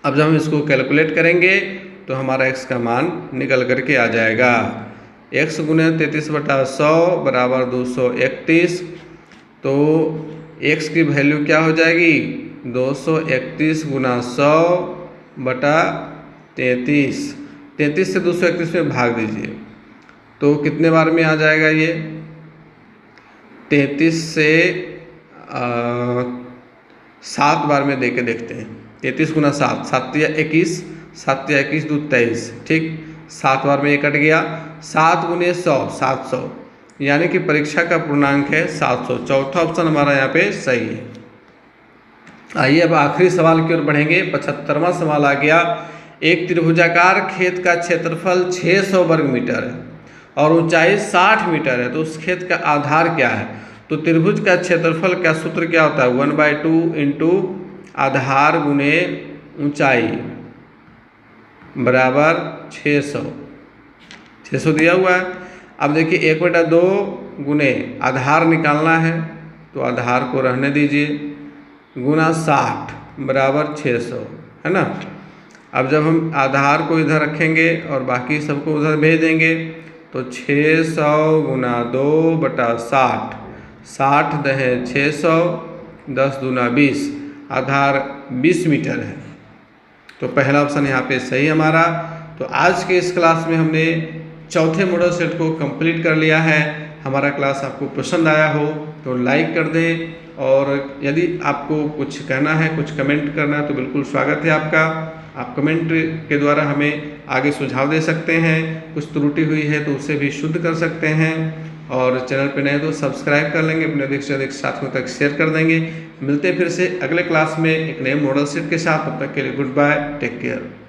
अब जब हम इसको कैलकुलेट करेंगे तो हमारा x का मान निकल करके आ जाएगा। x गुने 33/100 बराबर 231। तो x की वैल्यू क्या हो जाएगी, 231 गुना 100 बटा 33। 33 से 231 में भाग दीजिए तो कितने बार में आ जाएगा ये, 33 से 7 बार में दे के देखते हैं। 33 गुना 7, 7 या 21, 7 या 21 2 23, ठीक, 7 बार में ये कट गया। 7 गुने 100 700, यानी कि परीक्षा का पूर्णांक है 700। चौथा ऑप्शन हमारा यहाँ पे सही है। आइए अब आखिरी सवाल की ओर बढ़ेंगे। 75वां सवाल आ गया। एक त्रिभुजाकार खेत का क्षेत्रफल 600 वर्ग मीटर है और ऊंचाई 60 मीटर है, तो उस खेत का आधार क्या है? तो त्रिभुज का क्षेत्रफल का सूत्र क्या होता है? 1/2 इंटू आधार गुने ऊंचाई बराबर 600 दिया हुआ है। अब देखिए 1/2 गुने आधार निकालना है, तो आधार को रहने दीजिए, गुना 60 बराबर 600, है ना। अब जब हम आधार को इधर रखेंगे और बाकी सबको उधर भेज देंगे, तो 600 गुना 2/60, 60 दहे 600, 10 दूना 20, आधार 20 मीटर है। तो पहला ऑप्शन यहाँ पे सही हमारा। तो आज के इस क्लास में हमने चौथे मॉडल सेट को कंप्लीट कर लिया है। हमारा क्लास आपको पसंद आया हो तो लाइक कर दें, और यदि आपको कुछ कहना है, कुछ कमेंट करना है, तो बिल्कुल स्वागत है आपका। आप कमेंट के द्वारा हमें आगे सुझाव दे सकते हैं। कुछ त्रुटि हुई है तो उसे भी शुद्ध कर सकते हैं, और चैनल पर नए तो सब्सक्राइब कर लेंगे, अपने अधिक से अधिक साथियों तक शेयर कर देंगे। मिलते हैं फिर से अगले क्लास में एक नए मॉडल सेट के साथ। तब तक के लिए गुड बाय, टेक केयर।